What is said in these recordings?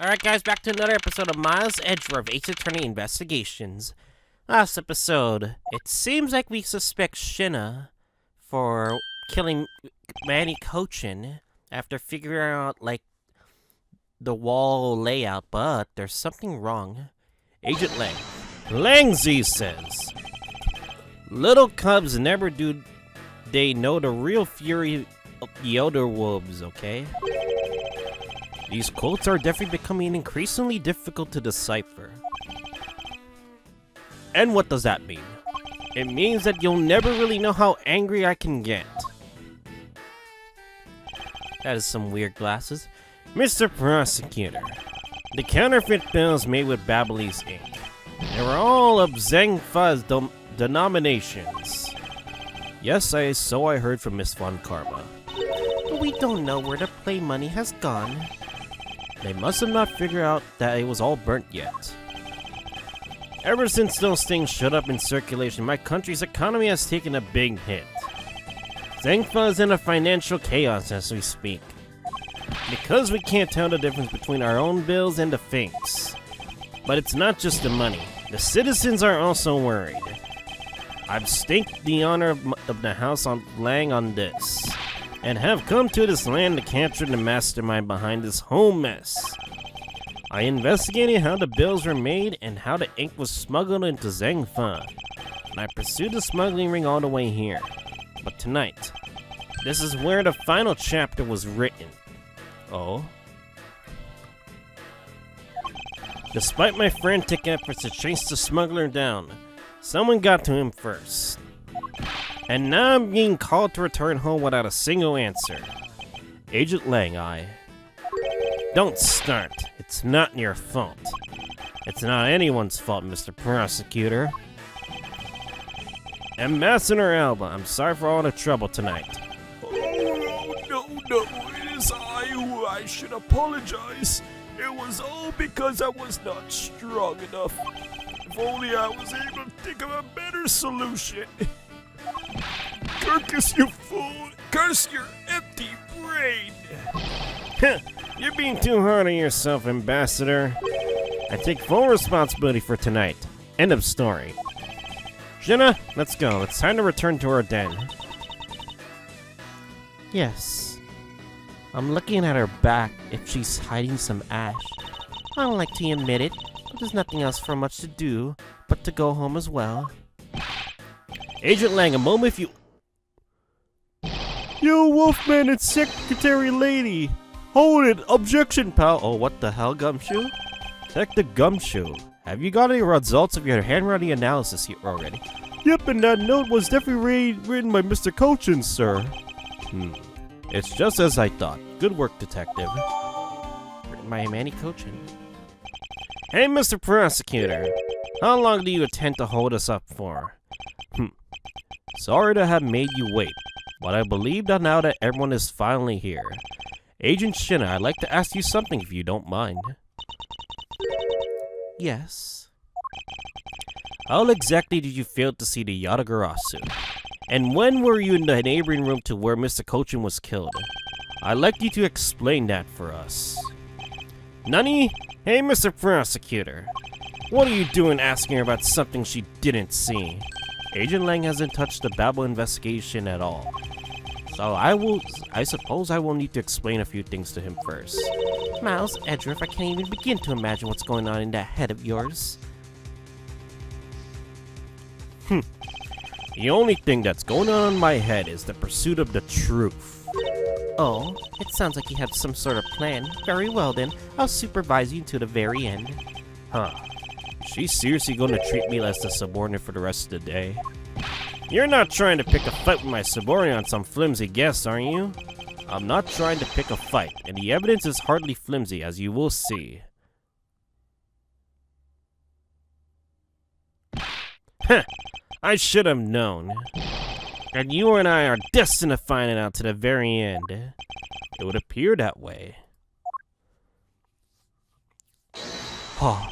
Alright guys, back to another episode of Miles Edgeworth Ace Attorney Investigations. Last episode, it seems like we suspect Shihna for killing Manny Cochin after figuring out, like, the wall layout, but there's something wrong. Agent Lang. Langzy says, little cubs never do they know the real fury of the elder wolves, okay? These quotes are definitely becoming increasingly difficult to decipher. And what does that mean? It means that you'll never really know how angry I can get. That is some weird glasses. Mr. Prosecutor, the counterfeit bills made with Babyliss ink. They were all of Zhang Fa's denominations. Yes, so I heard from Miss Von Karma. But we don't know where the play money has gone. They must have not figured out that it was all burnt yet. Ever since those things showed up in circulation, my country's economy has taken a big hit. Zhengfa is in a financial chaos as we speak. Because we can't tell the difference between our own bills and the fakes. But it's not just the money. The citizens are also worried. I've staked the honor of the House on Lang on this, and have come to this land to capture the mastermind behind this whole mess. I investigated how the bills were made and how the ink was smuggled into Zhengfa, and I pursued the smuggling ring all the way here. But tonight, this is where the final chapter was written. Oh? Despite my frantic efforts to chase the smuggler down, someone got to him first. And now I'm being called to return home without a single answer. Agent Lang, Don't start. It's not your fault. It's not anyone's fault, Mr. Prosecutor. Ambassador Alba, I'm sorry for all the trouble tonight. Oh, no, it is I who I should apologize. It was all because I was not strong enough. If only I was able to think of a better solution. Curse, you fool! Curse your empty brain! You're being too hard on yourself, Ambassador. I take full responsibility for tonight. End of story. Shihna, let's go. It's time to return to our den. Yes. I'm looking at her back if she's hiding some ash. I don't like to admit it, but there's nothing else for much to do but to go home as well. Agent Lang, a moment if you... Yo, Wolfman and Secretary Lady! Hold it! Objection, pal! Oh, what the hell, Gumshoe? Check the Gumshoe. Have you got any results of your handwriting analysis here already? Yep, and that note was definitely written by Mr. Cochin, sir. It's just as I thought. Good work, Detective. Written by Manny Cochin. Hey, Mr. Prosecutor. How long do you intend to hold us up for? Sorry to have made you wait, but I believe that now that everyone is finally here. Agent Shihna, I'd like to ask you something if you don't mind. Yes. How exactly did you fail to see the Yatagarasu? And when were you in the neighboring room to where Mr. Cochin was killed? I'd like you to explain that for us. Nani? Hey, Mr. Prosecutor. What are you doing asking her about something she didn't see? Agent Lang hasn't touched the Babel investigation at all. So I suppose I will need to explain a few things to him first. Miles Edgeworth, I can't even begin to imagine what's going on in that head of yours. The only thing that's going on in my head is the pursuit of the truth. Oh, it sounds like you have some sort of plan. Very well then, I'll supervise you to the very end. Huh. Is she seriously going to treat me as a subordinate for the rest of the day? You're not trying to pick a fight with my subordinate on some flimsy guess, are you? I'm not trying to pick a fight, and the evidence is hardly flimsy, as you will see. Heh! I should have known. And you and I are destined to find it out to the very end. It would appear that way. Oh.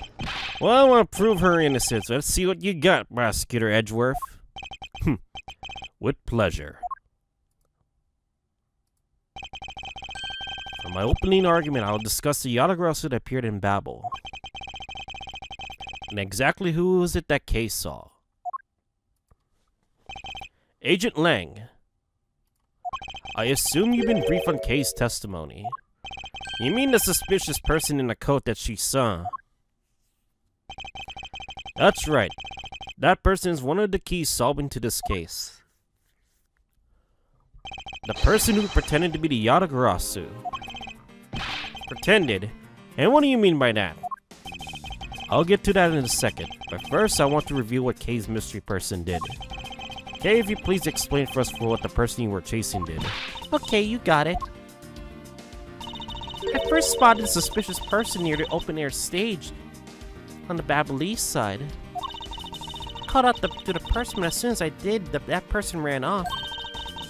Well, I want to prove her innocence. Let's see what you got, Prosecutor Edgeworth. With pleasure. From my opening argument, I will discuss the Yatagarasu that appeared in Babel. And exactly who was it that Kay saw? Agent Lang. I assume you've been briefed on Kay's testimony. You mean the suspicious person in the coat that she saw? That's right. That person is one of the keys solving to this case. The person who pretended to be the Yatagarasu. Pretended? And what do you mean by that? I'll get to that in a second, but first I want to review what Kay's mystery person did. Kay, if you please explain for us what the person you were chasing did. Okay, you got it. I first spotted a suspicious person near the open-air stage on the Babylese side. Called out to the person, but as soon as I did, that person ran off.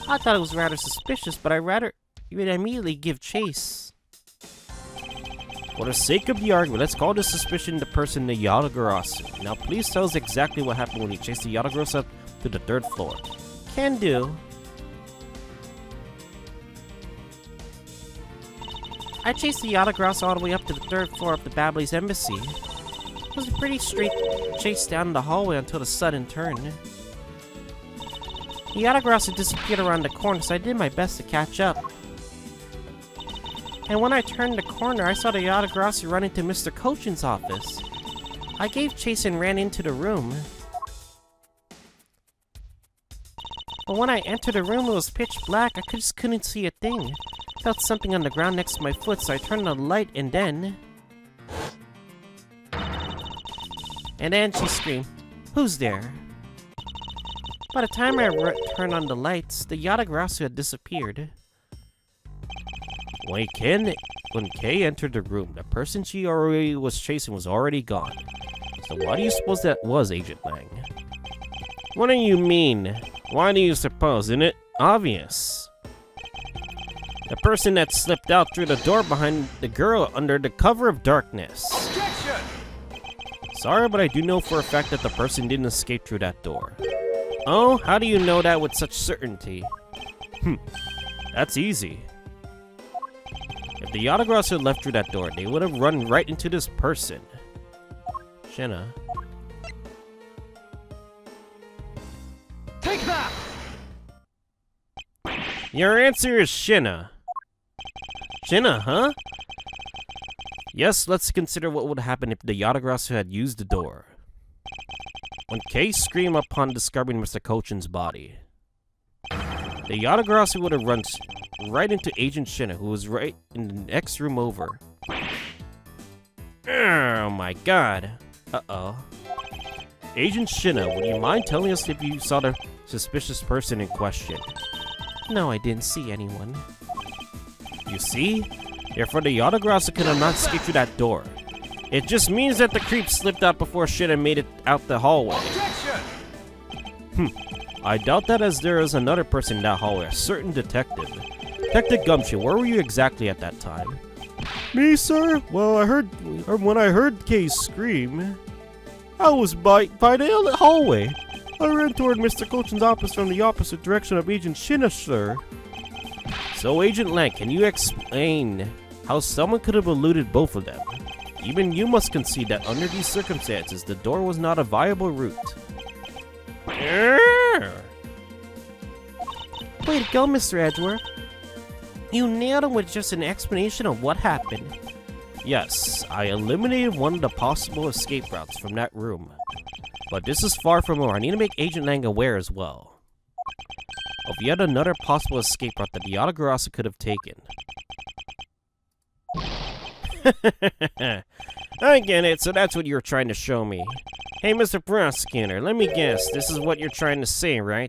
I thought it was rather suspicious, but I would immediately give chase. For the sake of the argument, let's call this suspicion the person the Yatagarasu. Now please tell us exactly what happened when you chased the Yatagarasu up to the 3rd floor. Can do. I chased the Yatagarasu all the way up to the 3rd floor of the Babylese embassy. It was a pretty straight chase down the hallway until the sudden turn. The Yatagarasu disappeared around the corner, so I did my best to catch up. And when I turned the corner, I saw the Yatagarasu run into Mr. Kochin's office. I gave chase and ran into the room. But when I entered the room, it was pitch black. I just couldn't see a thing. I felt something on the ground next to my foot, so I turned on the light, and then... she screamed, "Who's there?" By the time I turned on the lights, the Yatagarasu had disappeared. When Kay entered the room, the person she already was chasing was already gone. So why do you suppose that was, Agent Lang? What do you mean? Why do you suppose? Isn't it obvious? The person that slipped out through the door behind the girl under the cover of darkness. Objection! Sorry, but I do know for a fact that the person didn't escape through that door. Oh, how do you know that with such certainty? That's easy. If the Yatagarasu had left through that door, they would have run right into this person. Shihna. Take that! Your answer is Shihna. Shihna, huh? Yes, let's consider what would happen if the Yatagarasu had used the door. When Kay screamed upon discovering Mr. Kochin's body, the Yatagarasu would have run right into Agent Shihna, who was right in the next room over. Oh my god. Uh-oh. Agent Shihna, would you mind telling us if you saw the suspicious person in question? No, I didn't see anyone. You see? Therefore, the Yatagarasu could have not escaped through that door. It just means that the creep slipped out before Shihna made it out the hallway. I doubt that, as there is another person in that hallway, a certain detective. Detective Gumshoe, where were you exactly at that time? Me, sir? Well, when I heard Kay scream, I was by the hallway. I ran toward Mr. Kochin's office from the opposite direction of Agent Shihna, sir. So, Agent Lang, can you explain how someone could have eluded both of them? Even you must concede that under these circumstances, the door was not a viable route. Way to go, Mr. Edgeworth. You nailed him with just an explanation of what happened. Yes, I eliminated one of the possible escape routes from that room. But this is far from over. I need to make Agent Lang aware as well of yet another possible escape route that the Yatagarasu could have taken. I get it, so that's what you're trying to show me. Hey, Mr. Prosecutor, let me guess, this is what you're trying to say, right?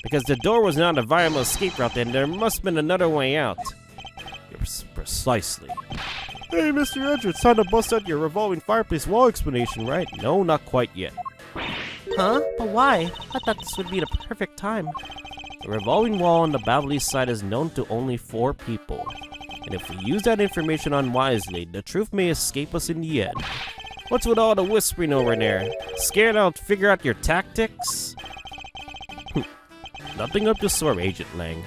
Because the door was not a viable escape route, then there must have been another way out. Precisely. Hey, Mr. Edgeworth, it's time to bust out your revolving fireplace wall explanation, right? No, not quite yet. Huh? But why? I thought this would be the perfect time. The revolving wall on the Babylese side is known to only 4 people. And if we use that information unwisely, the truth may escape us in the end. What's with all the whispering over there? Scared I'll figure out your tactics? Nothing of the sort, Agent Lang.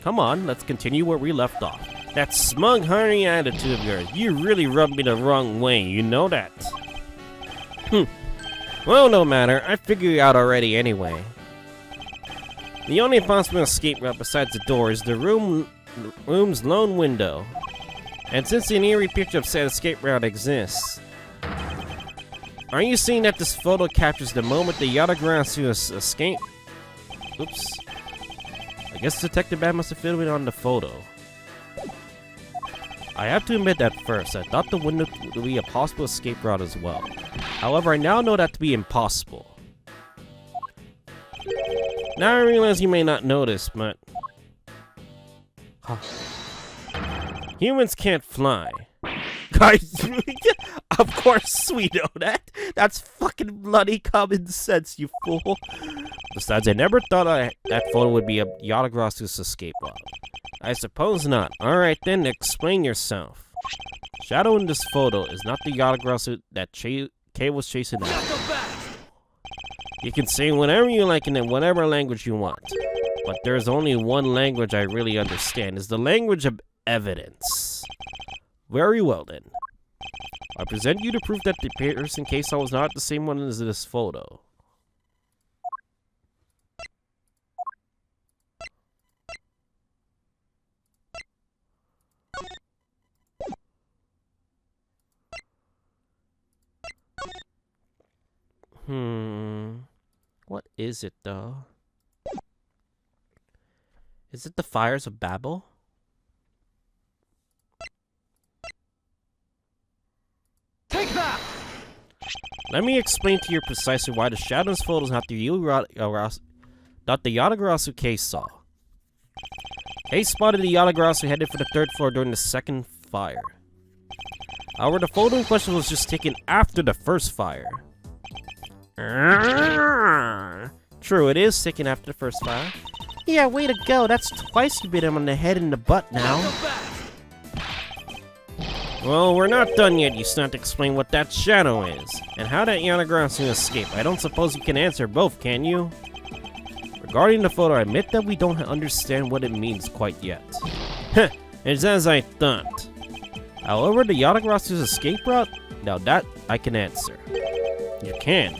Come on, let's continue where we left off. That smug, hungry attitude of yours, you really rubbed me the wrong way, you know that? Well, no matter, I figured it out already anyway. The only possible escape route besides the door is the room's lone window. And since an eerie picture of said escape route exists, are you seeing that this photo captures the moment the Yatagarasu escape? Oops. I guess Detective Bat must have filmed it on the photo. I have to admit that first, I thought the window would be a possible escape route as well. However, I now know that to be impossible. Now I realize you may not notice, but... humans can't fly. Guys, of course we know that. That's fucking bloody common sense, you fool. Besides, I never thought that photo would be a Yatagarasu's escape route. I suppose not. Alright then, explain yourself. Shadow in this photo is not the Yatagarasu that Kay was chasing after. You can say whatever you like and in whatever language you want. But there's only one language I really understand, is the language of evidence. Very well then. I present you to prove that the person Kay saw was not the same one as this photo. What is it though? Is it the fires of Babel? Take that! Let me explain to you precisely why the Shadow's photo is not the Yatagarasu Kay saw. Kay spotted the Yatagarasu headed for the 3rd floor during the 2nd fire. However, the photo in question was just taken after the 1st fire. True, it is taken after the 1st fire. Yeah, way to go. That's twice you bit him on the head and the butt now. Well, we're not done yet. You still have to explain what that shadow is, and how that Yatagarasu escaped. I don't suppose you can answer both, can you? Regarding the photo, I admit that we don't understand what it means quite yet. Heh, it's as I thought. However, the Yatagarasu's escape route? Now that I can answer. You can.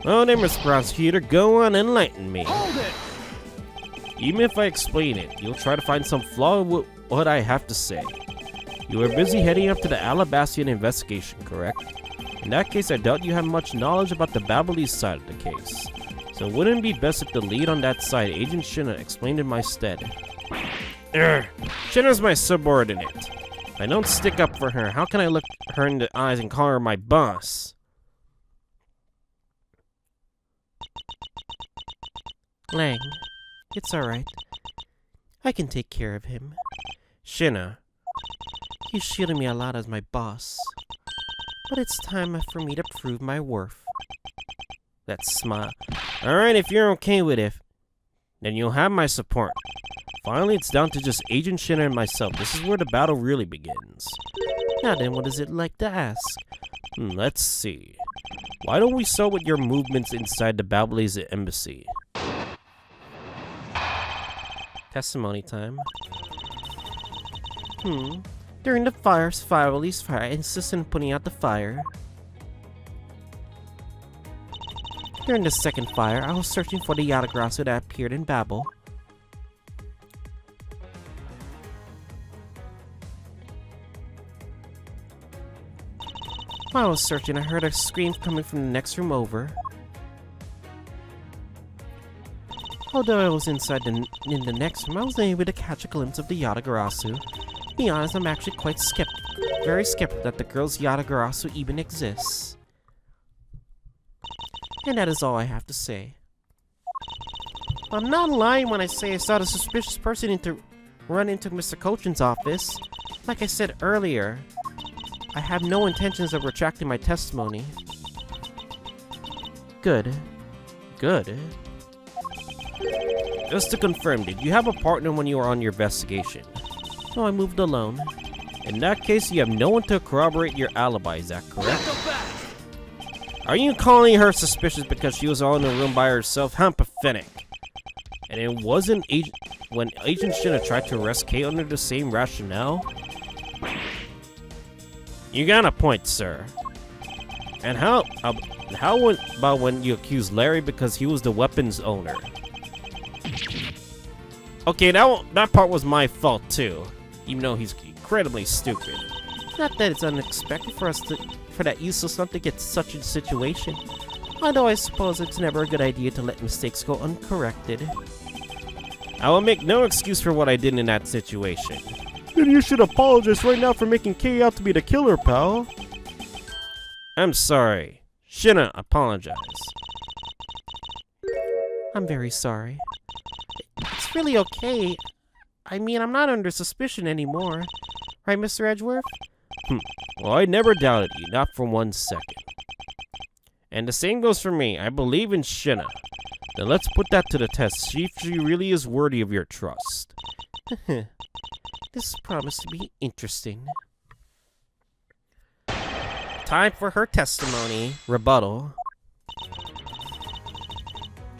Well then, Mr. Prosecutor, go on and enlighten me. Hold it! Even if I explain it, you'll try to find some flaw with what I have to say. You were busy heading up to the Alabastian investigation, correct? In that case, I doubt you have much knowledge about the Babalese side of the case. So wouldn't it be best if the lead on that side, Agent Shihna, explained in my stead? Shihna's my subordinate. If I don't stick up for her, how can I look her in the eyes and call her my boss? Lang, it's alright. I can take care of him. Shihna, he's shielding me a lot as my boss. But it's time for me to prove my worth. That smile. Alright, if you're okay with it, then you'll have my support. Finally, it's down to just Agent Shihna and myself. This is where the battle really begins. Now then, what is it like to ask? Let's see. Why don't we start with your movements inside the Babalese embassy? Testimony time. During the Babalese fire, I insisted on putting out the fire. During the 2nd fire, I was searching for the Yatagarasu that appeared in Babel. While I was searching, I heard a scream coming from the next room over. Although I was in the next room, I was able to catch a glimpse of the Yatagarasu. To be honest, I'm actually quite very skeptical that the girl's Yatagarasu even exists. And that is all I have to say. I'm not lying when I say I saw the suspicious person run into Mr. Cochin's office. Like I said earlier, I have no intentions of retracting my testimony. Good. Good. Just to confirm, did you have a partner when you were on your investigation? No, I moved alone. In that case, you have no one to corroborate your alibi, is that correct? Are you calling her suspicious because she was all in the room by herself? How pathetic. And it wasn't when Agent Shihna tried to arrest Kay under the same rationale? You got a point, sir. And how about when you accused Larry because he was the weapon's owner? Okay, that part was my fault too, even though he's incredibly stupid. Not that it's unexpected for that useless nut to get such a situation. Although I suppose it's never a good idea to let mistakes go uncorrected. I will make no excuse for what I did in that situation. Then you should apologize right now for making Kay out to be the killer, pal. I'm sorry. Shihna, apologize. I'm very sorry. It's really okay. I mean, I'm not under suspicion anymore. Right, Mr. Edgeworth? Well, I never doubted you, not for 1 second. And the same goes for me. I believe in Shihna. Then let's put that to the test, see if she really is worthy of your trust. This promised to be interesting. Time for her testimony. Rebuttal.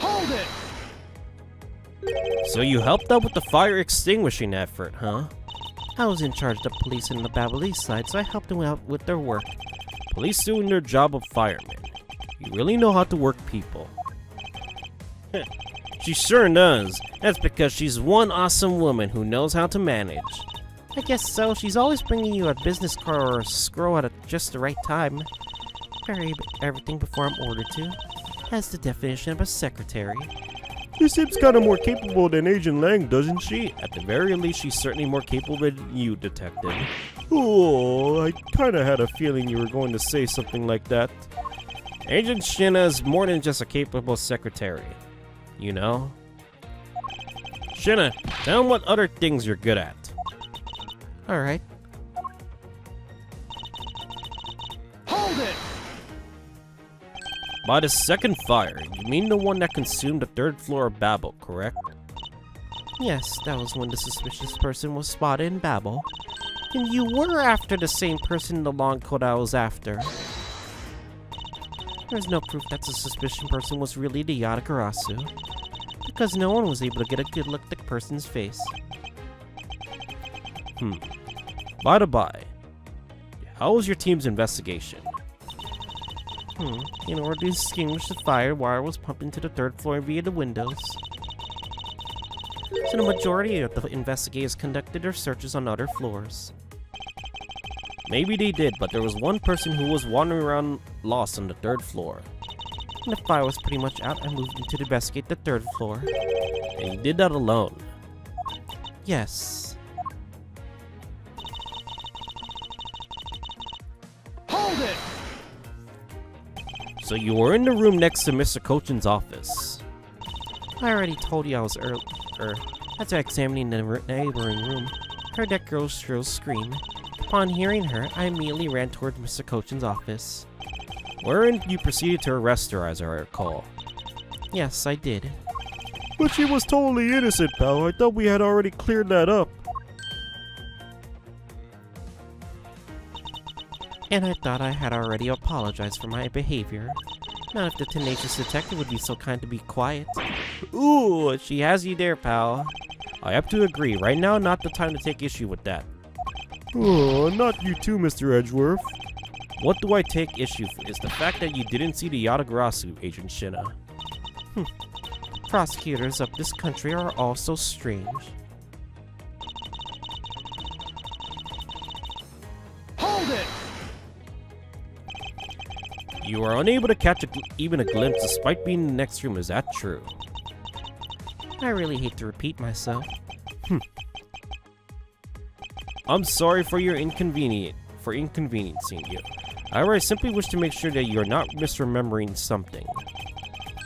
Hold it! So you helped out with the fire extinguishing effort, huh? I was in charge of the police in the Babalese side, so I helped them out with their work. Police doing their job of firemen. You really know how to work people. She sure does. That's because she's one awesome woman who knows how to manage. I guess so. She's always bringing you a business card or a scroll at just the right time. Bury everything before I'm ordered to. That's the definition of a secretary. She seems kind of more capable than Agent Lang, doesn't she? At the very least, she's certainly more capable than you, Detective. Oh, I kind of had a feeling you were going to say something like that. Agent Shihna is more than just a capable secretary. You know? Shihna, tell him what other things you're good at. Alright. Hold it! By the second fire, you mean the one that consumed the 3rd floor of Babel, correct? Yes, that was when the suspicious person was spotted in Babel. And you were after the same person in the long coat I was after. There's no proof that the suspicious person was really the Yatagarasu, because no one was able to get a good look at the person's face. By the by, how was your team's investigation? In order to extinguish the fire, wire was pumped into the 3rd floor via the windows. So the majority of the investigators conducted their searches on other floors. Maybe they did, but there was one person who was wandering around lost on the 3rd floor. When the fire was pretty much out, I moved in to investigate the 3rd floor. And you did that alone? Yes. Hold it! So you were in the room next to Mr. Cochin's office. I already told you I was after examining the neighboring room, I heard that girl's shrill scream. Upon hearing her, I immediately ran towards Mr. Cochin's office. Wherein you proceeded to arrest her, as I recall. Yes, I did. But she was totally innocent, pal. I thought we had already cleared that up. And I thought I had already apologized for my behavior. Not if the tenacious detective would be so kind to be quiet. Ooh, she has you there, pal. I have to agree. Right now, not the time to take issue with that. Oh, not you too, Mr. Edgeworth. What do I take issue for is the fact that you didn't see the Yatagarasu, Agent Shihna. Prosecutors of this country are all so strange. Hold it! You are unable to catch even a glimpse despite being in the next room, is that true? I really hate to repeat myself. I'm sorry for inconveniencing you. However, I simply wish to make sure that you are not misremembering something.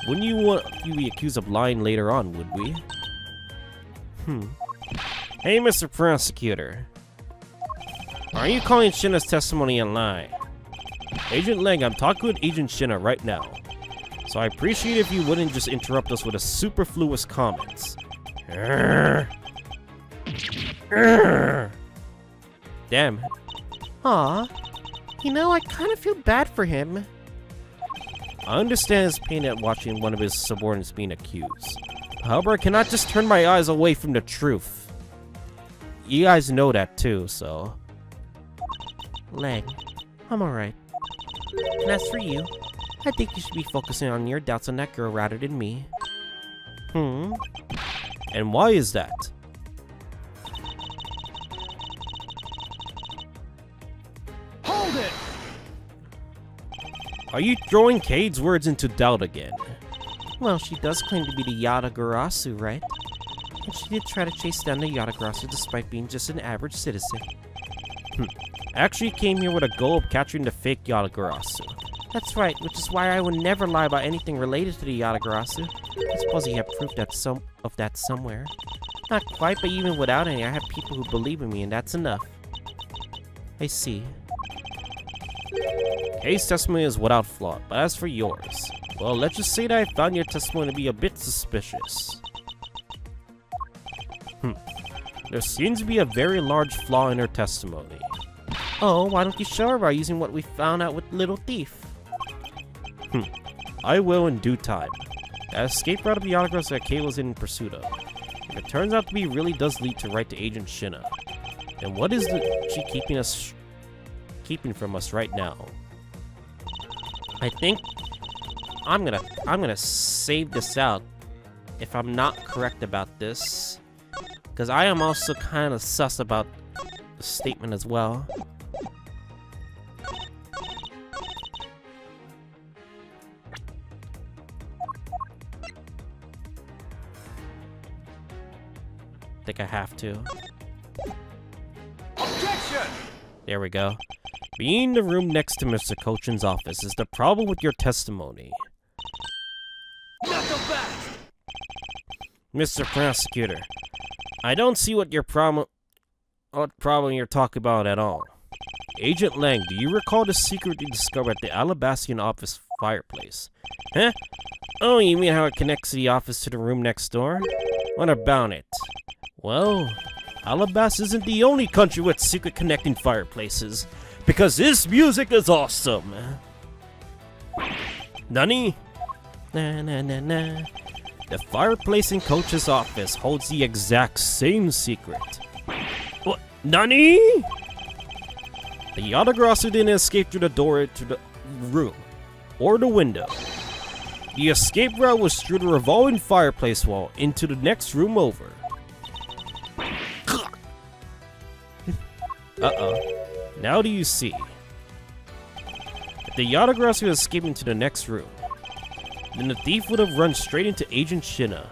Wouldn't you want to be accused of lying later on, would we? Hey, Mr. Prosecutor. Are you calling Shihna's testimony a lie? Agent Lang, I'm talking with Agent Shihna right now. So I appreciate if you wouldn't just interrupt us with a superfluous comments. Damn. Aw. You know, I kind of feel bad for him. I understand his pain at watching one of his subordinates being accused. However, I cannot just turn my eyes away from the truth. You guys know that too, so... Lang, I'm alright. And as for you, I think you should be focusing on your doubts on that girl rather than me. And why is that? Hold it! Are you throwing Cade's words into doubt again? Well, she does claim to be the Yatagarasu, right? And she did try to chase down the Yatagarasu despite being just an average citizen. I actually came here with a goal of capturing the fake Yatagarasu. That's right, which is why I would never lie about anything related to the Yatagarasu. I suppose you have proof of that somewhere. Not quite, but even without any, I have people who believe in me, and that's enough. I see. Cade's testimony is without flaw, but as for yours, well, let's just say that I found your testimony to be a bit suspicious. There seems to be a very large flaw in her testimony. Oh, why don't you show her by using what we found out with Little Thief? I will in due time. That escape route of the Yatagarasu that Cade was in pursuit of. If it turns out to be really does lead to Wright to Agent Shihna, then what is she keeping from us right now? I think I'm gonna save this out if I'm not correct about this, because I am also kind of sus about the statement as well. I think I have to. Objection! There we go. Being in the room next to Mr. Cochin's office is the problem with your testimony. Knuckle back! Mr. Prosecutor, I don't see what problem you're talking about at all. Agent Lang, do you recall the secret you discovered at the Alabastian office fireplace? Huh? Oh, you mean how it connects the office to the room next door? What about it? Well, Alabasta isn't the only country with secret connecting fireplaces, because this music is awesome. Nani? Na na na na. The fireplace in Coach's office holds the exact same secret. What? Nani? The Yatagarasu didn't escape through the door to the room, or the window. The escape route was through the revolving fireplace wall into the next room over. Uh-oh. Now do you see? If the Yatagarasu was escaping to the next room, then the thief would have run straight into Agent Shihna.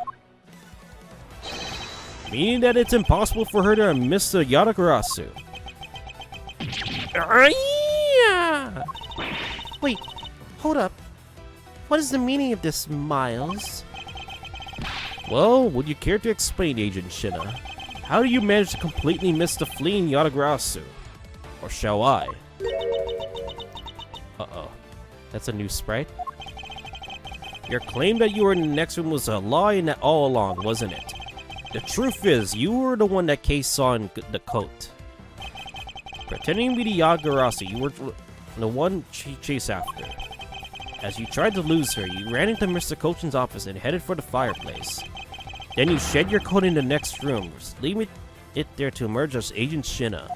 Meaning that it's impossible for her to miss the Yatagarasu. Wait, hold up. What is the meaning of this, Miles? Well, would you care to explain, Agent Shihna? How do you manage to completely miss the fleeing Yatagarasu? Or shall I? Uh-oh. That's a new sprite? Your claim that you were in the next room was a lie all along, wasn't it? The truth is, you were the one that Case saw in the coat. Pretending to be the Yatagarasu, you were the one she chased after. As you tried to lose her, you ran into Mr. Cochin's office and headed for the fireplace. Then you shed your coat in the next room, leaving it there to emerge as Agent Shihna.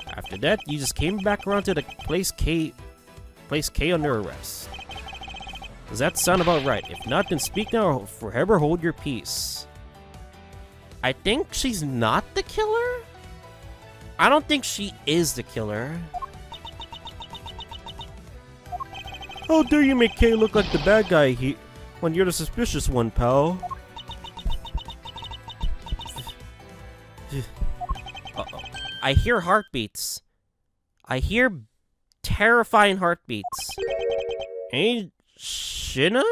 After that, you just came back around to the place K under arrest. Does that sound about right? If not, then speak now or forever hold your peace. I think she's not the killer? I don't think she is the killer. How dare you make Kay look like the bad guy when you're the suspicious one, pal? Uh-oh. I hear heartbeats. I hear terrifying heartbeats. Ain't Shihna?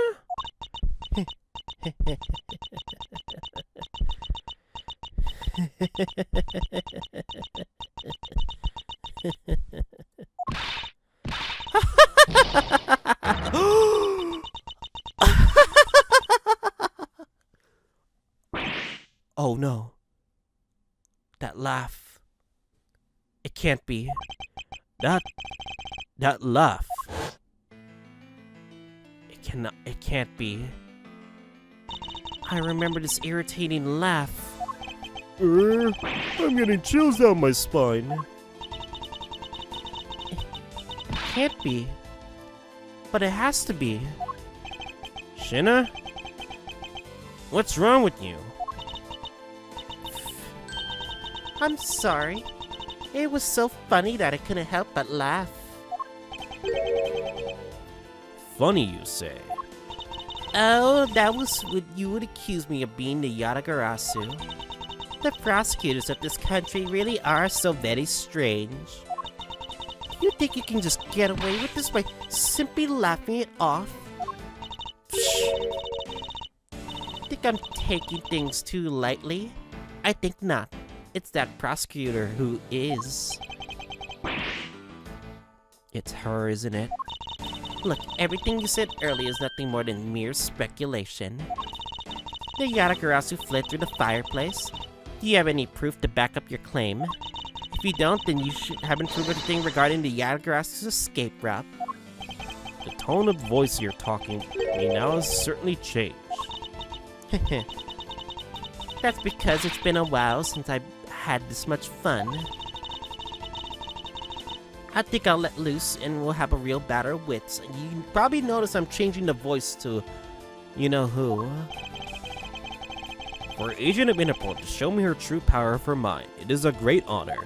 Oh no. That laugh. It can't be. That laugh. It can't be. I remember this irritating laugh. I'm getting chills down my spine. Can't be. But it has to be. Shihna? What's wrong with you? I'm sorry. It was so funny that I couldn't help but laugh. Funny, you say? Oh, that was what you would accuse me of being the Yatagarasu. The prosecutors of this country really are so very strange. You think you can just get away with this by simply laughing it off? Think I'm taking things too lightly? I think not. It's that prosecutor who is. It's her, isn't it? Look, everything you said earlier is nothing more than mere speculation. The Yatagarasu fled through the fireplace. Do you have any proof to back up your claim? If you don't, then you haven't proved anything regarding the Yatagarasu's escape route. The tone of voice you're talking to me now has certainly changed. That's because it's been a while since I've had this much fun. I think I'll let loose and we'll have a real battle of wits. You probably notice I'm changing the voice to you know who. For Agent of Interpol to show me her true power for mine, it is a great honor.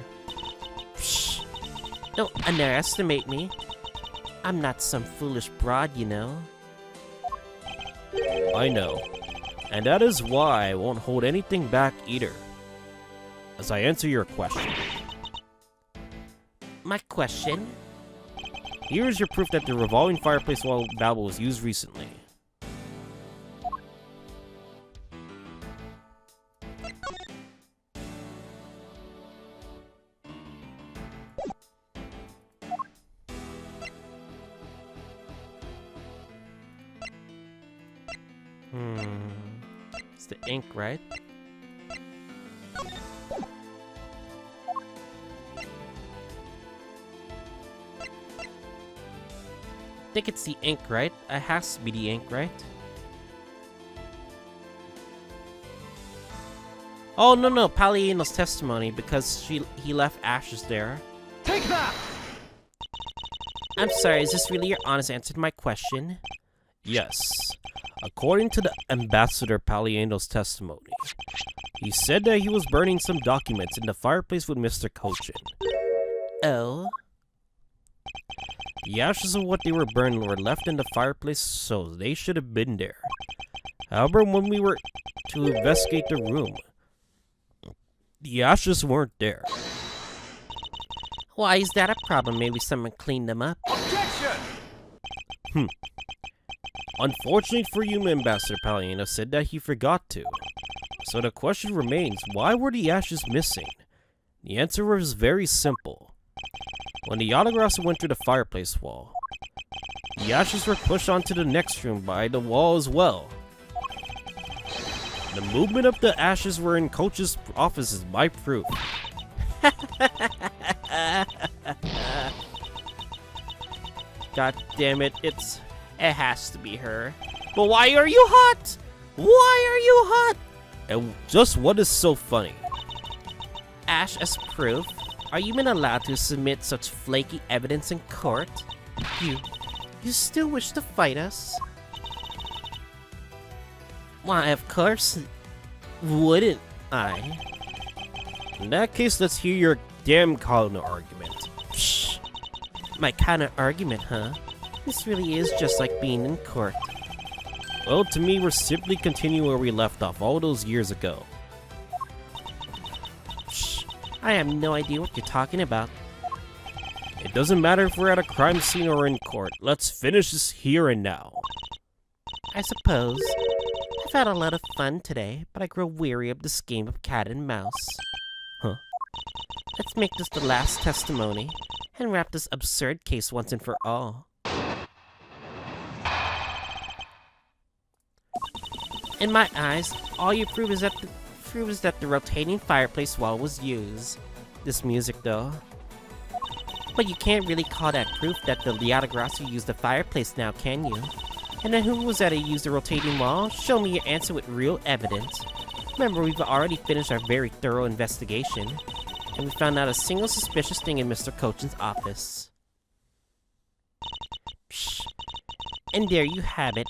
Psh! Don't underestimate me. I'm not some foolish broad, you know. I know. And that is why I won't hold anything back either. As I answer your question. My question? Here is your proof that the revolving fireplace wall babble was used recently. It's the ink, right? I think it's the ink, right? It has to be the ink, right? Oh, no, Palliano's testimony, because he left ashes there. Take that! I'm sorry, is this really your honest answer to my question? Yes. According to the Ambassador Palliano's testimony, he said that he was burning some documents in the fireplace with Mr. Cochin. Oh? The ashes of what they were burning were left in the fireplace, so they should have been there. However, when we were to investigate the room, the ashes weren't there. Why is that a problem? Maybe someone cleaned them up. Objection! Unfortunately for you, Ambassador Palliano said that he forgot to. So the question remains, why were the ashes missing? The answer was very simple. When the Yatagarasu went through the fireplace wall, the ashes were pushed onto the next room by the wall as well. The movement of the ashes were in Coach's office is my proof. God damn it, it has to be her. But why are you hot? Why are you hot? And just what is so funny? Ash as proof? Are you even allowed to submit such flaky evidence in court? You still wish to fight us? Why, of course wouldn't I? In that case, let's hear your damn counter argument. Psh! My counter argument, huh? This really is just like being in court. Well, to me, we're simply continuing where we left off all those years ago. Psh! I have no idea what you're talking about. It doesn't matter if we're at a crime scene or in court. Let's finish this here and now. I suppose. I've had a lot of fun today, but I grow weary of this game of cat and mouse. Huh? Let's make this the last testimony, and wrap this absurd case once and for all. In my eyes, all you prove is that the rotating fireplace wall was used. This music, though. But you can't really call that proof that the Yatagarasu used the fireplace now, can you? And then who was that who used the rotating wall? Show me your answer with real evidence. Remember, we've already finished our very thorough investigation, and we found out a single suspicious thing in Mr. Cochin's office. Psh. And there you have it.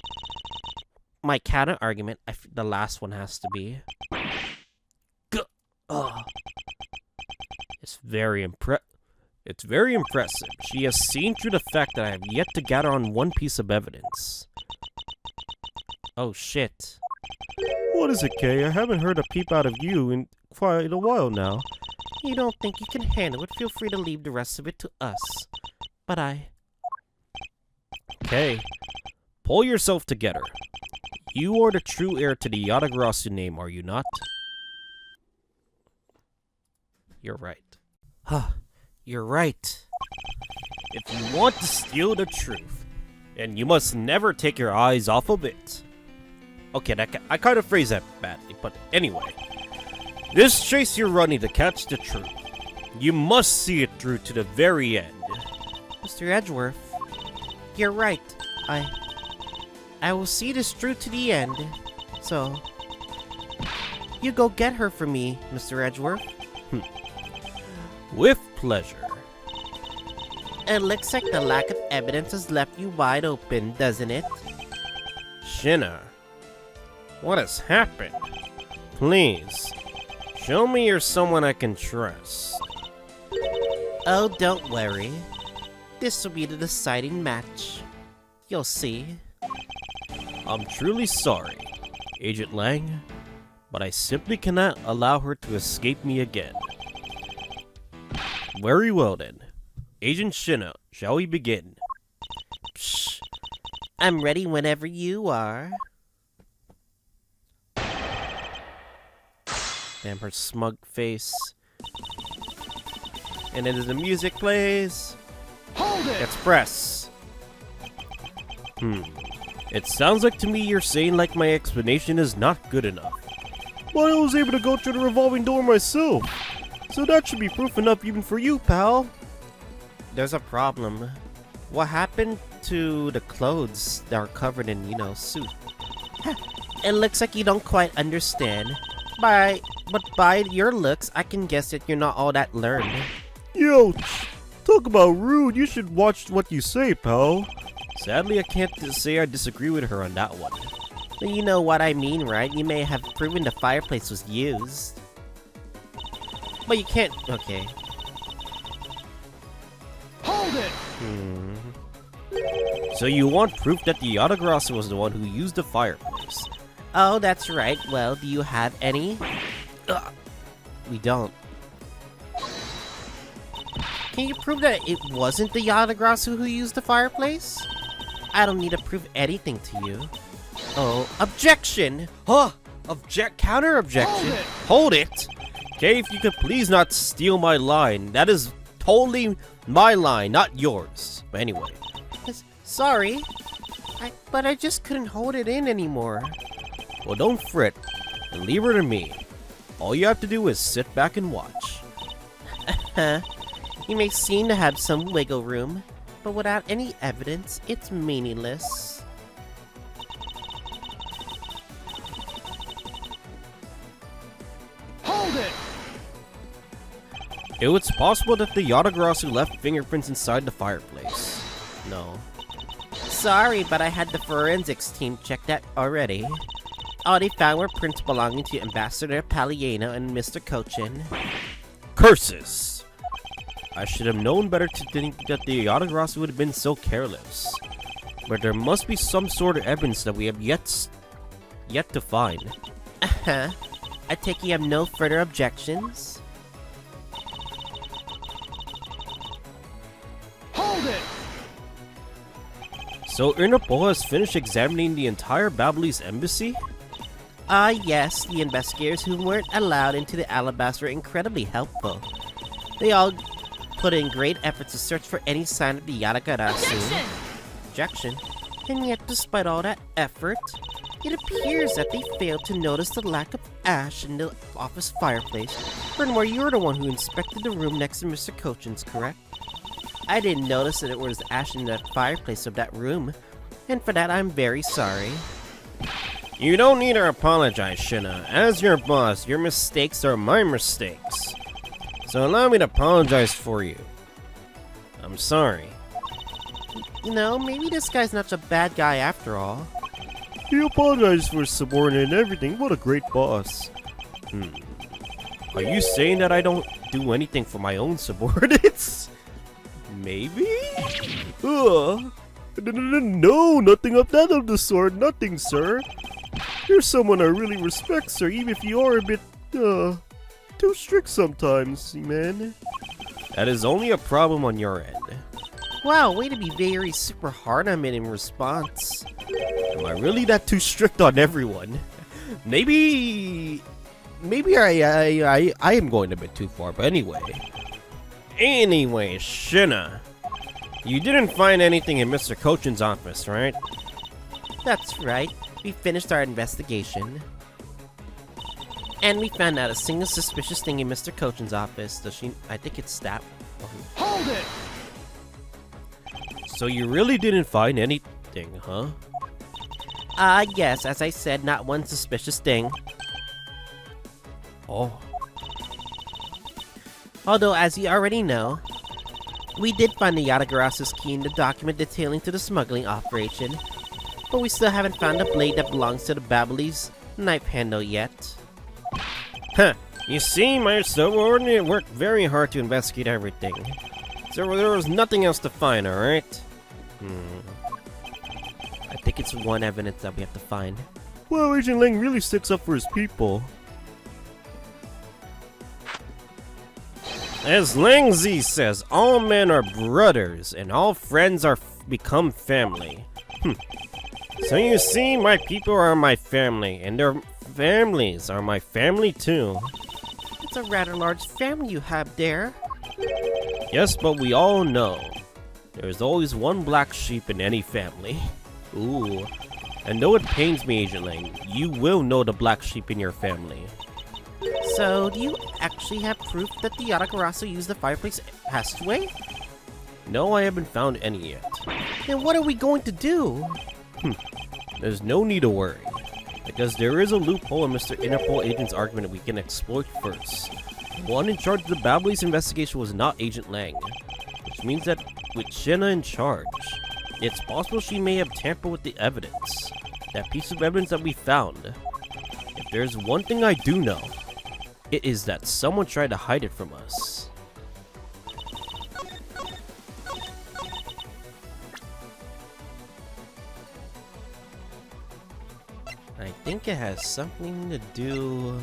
My counter argument, the last one has to be. It's very impressive. She has seen through the fact that I have yet to gather on one piece of evidence. Oh shit. What is it, Kay? I haven't heard a peep out of you in quite a while now. You don't think you can handle it? Feel free to leave the rest of it to us. But Kay, pull yourself together. You are the true heir to the Yatagarasu name, are you not? You're right. You're right. If you want to steal the truth, then you must never take your eyes off of it. Okay, I kind of phrased that badly, but anyway. This chase you're running to catch the truth, you must see it through to the very end. Mr. Edgeworth, you're right. I will see this through to the end. So, you go get her for me, Mr. Edgeworth. With pleasure. It looks like the lack of evidence has left you wide open, doesn't it? Shihna, what has happened? Please, show me you're someone I can trust. Oh, don't worry. This will be the deciding match. You'll see. I'm truly sorry, Agent Lang, but I simply cannot allow her to escape me again. Very well then. Agent Shihna, shall we begin? Psh, I'm ready whenever you are. Damn, her smug face. And then as the music plays, Hold it! let's press. It sounds like to me you're saying like my explanation is not good enough. Well, I was able to go through the revolving door myself. So that should be proof enough even for you, pal. There's a problem. What happened to the clothes that are covered in, suit? It looks like you don't quite understand. But by your looks, I can guess that you're not all that learned. Yo, talk about rude. You should watch what you say, pal. Sadly, I can't say I disagree with her on that one. But you know what I mean, right? You may have proven the fireplace was used. But you can't... Okay. Hold it! So you want proof that the Yatagarasu was the one who used the fireplace? Oh, that's right. Well, do you have any? We don't. Can you prove that it wasn't the Yatagarasu who used the fireplace? I don't need to prove anything to you. Oh, objection! Counter objection. Hold it! Okay, if you could please not steal my line. That is totally my line, not yours. But anyway. Sorry. But I just couldn't hold it in anymore. Well, don't fret. And leave her to me. All you have to do is sit back and watch. You may seem to have some wiggle room, but without any evidence, it's meaningless. Hold it! It was possible that the Yatagarasu left fingerprints inside the fireplace. No. Sorry, but I had the forensics team check that already. All they found were prints belonging to Ambassador Palliano and Mr. Cochin. Curses! I should have known better to think that the Yatagarasu would have been so careless. But there must be some sort of evidence that we have yet to find. I take you have no further objections? Hold it! So Interpol has finished examining the entire Babalese embassy? Yes, the investigators who weren't allowed into the Alabaster were incredibly helpful. They all put in great efforts to search for any sign of the Yatagarasu. Objection? And yet, despite all that effort, it appears that they failed to notice the lack of ash in the office fireplace. Furthermore, you're the one who inspected the room next to Mr. Cochin's, correct? I didn't notice that it was ash in the fireplace of that room. And for that, I'm very sorry. You don't need to apologize, Shihna. As your boss, your mistakes are my mistakes. So allow me to apologize for you. I'm sorry. You know, maybe this guy's not a bad guy after all. He apologized for his subordinate and everything. What a great boss. Are you saying that I don't do anything for my own subordinates? Maybe? No, nothing of that of the sort. Nothing, sir. You're someone I really respect, sir, even if you are a bit, too strict sometimes, man. That is only a problem on your end. Wow, way to be very super hard on me in response. Am I really that too strict on everyone? Maybe I am going a bit too far, but anyway. Anyway, Shihna. You didn't find anything in Mr. Cochin's office, right? That's right. We finished our investigation. And we found out a single suspicious thing in Mr. Cochin's office. I think it's that. Hold it! So you really didn't find anything, huh? Yes, as I said, not one suspicious thing. Oh. Although, as you already know, we did find the Yatagarasa's key in the document detailing to the smuggling operation, but we still haven't found the blade that belongs to the Babelese knife handle yet. Huh. You see, my subordinate worked very hard to investigate everything. So there was nothing else to find, alright? I think it's one evidence that we have to find. Well, Agent Lang really sticks up for his people. As Lang Zi says, all men are brothers, and all friends are become family. So you see, my people are my family, and their families are my family too. It's a rather large family you have there. Yes, but we all know there's always one black sheep in any family. Ooh. And though it pains me, Agent Lang, you will know the black sheep in your family. So, do you actually have proof that the Yatagarasu used the fireplace passageway? No, I haven't found any yet. Then what are we going to do? There's no need to worry, because there is a loophole in Mr. Interpol agent's argument that we can exploit first. The one in charge of the Babelese investigation was not Agent Lang, which means that with Shihna in charge, it's possible she may have tampered with the evidence. That piece of evidence that we found. If there's one thing I do know, it is that someone tried to hide it from us. I think it has something to do...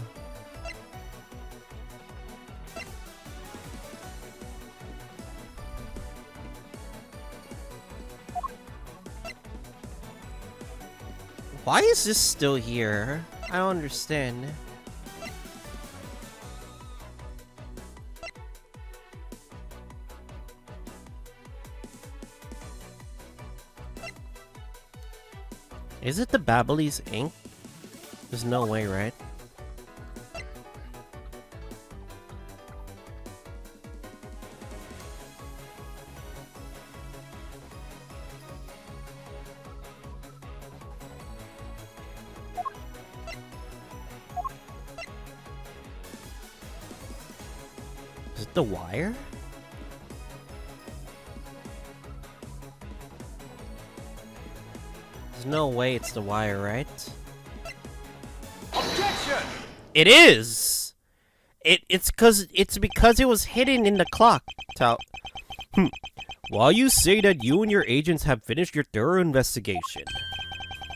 Why is this still here? I don't understand. Is it the Babelese ink? There's no way, right? Is it the wire? There's no way it's the wire, right? Objection! It is! It's because it was hidden in the clock. While you say that you and your agents have finished your thorough investigation,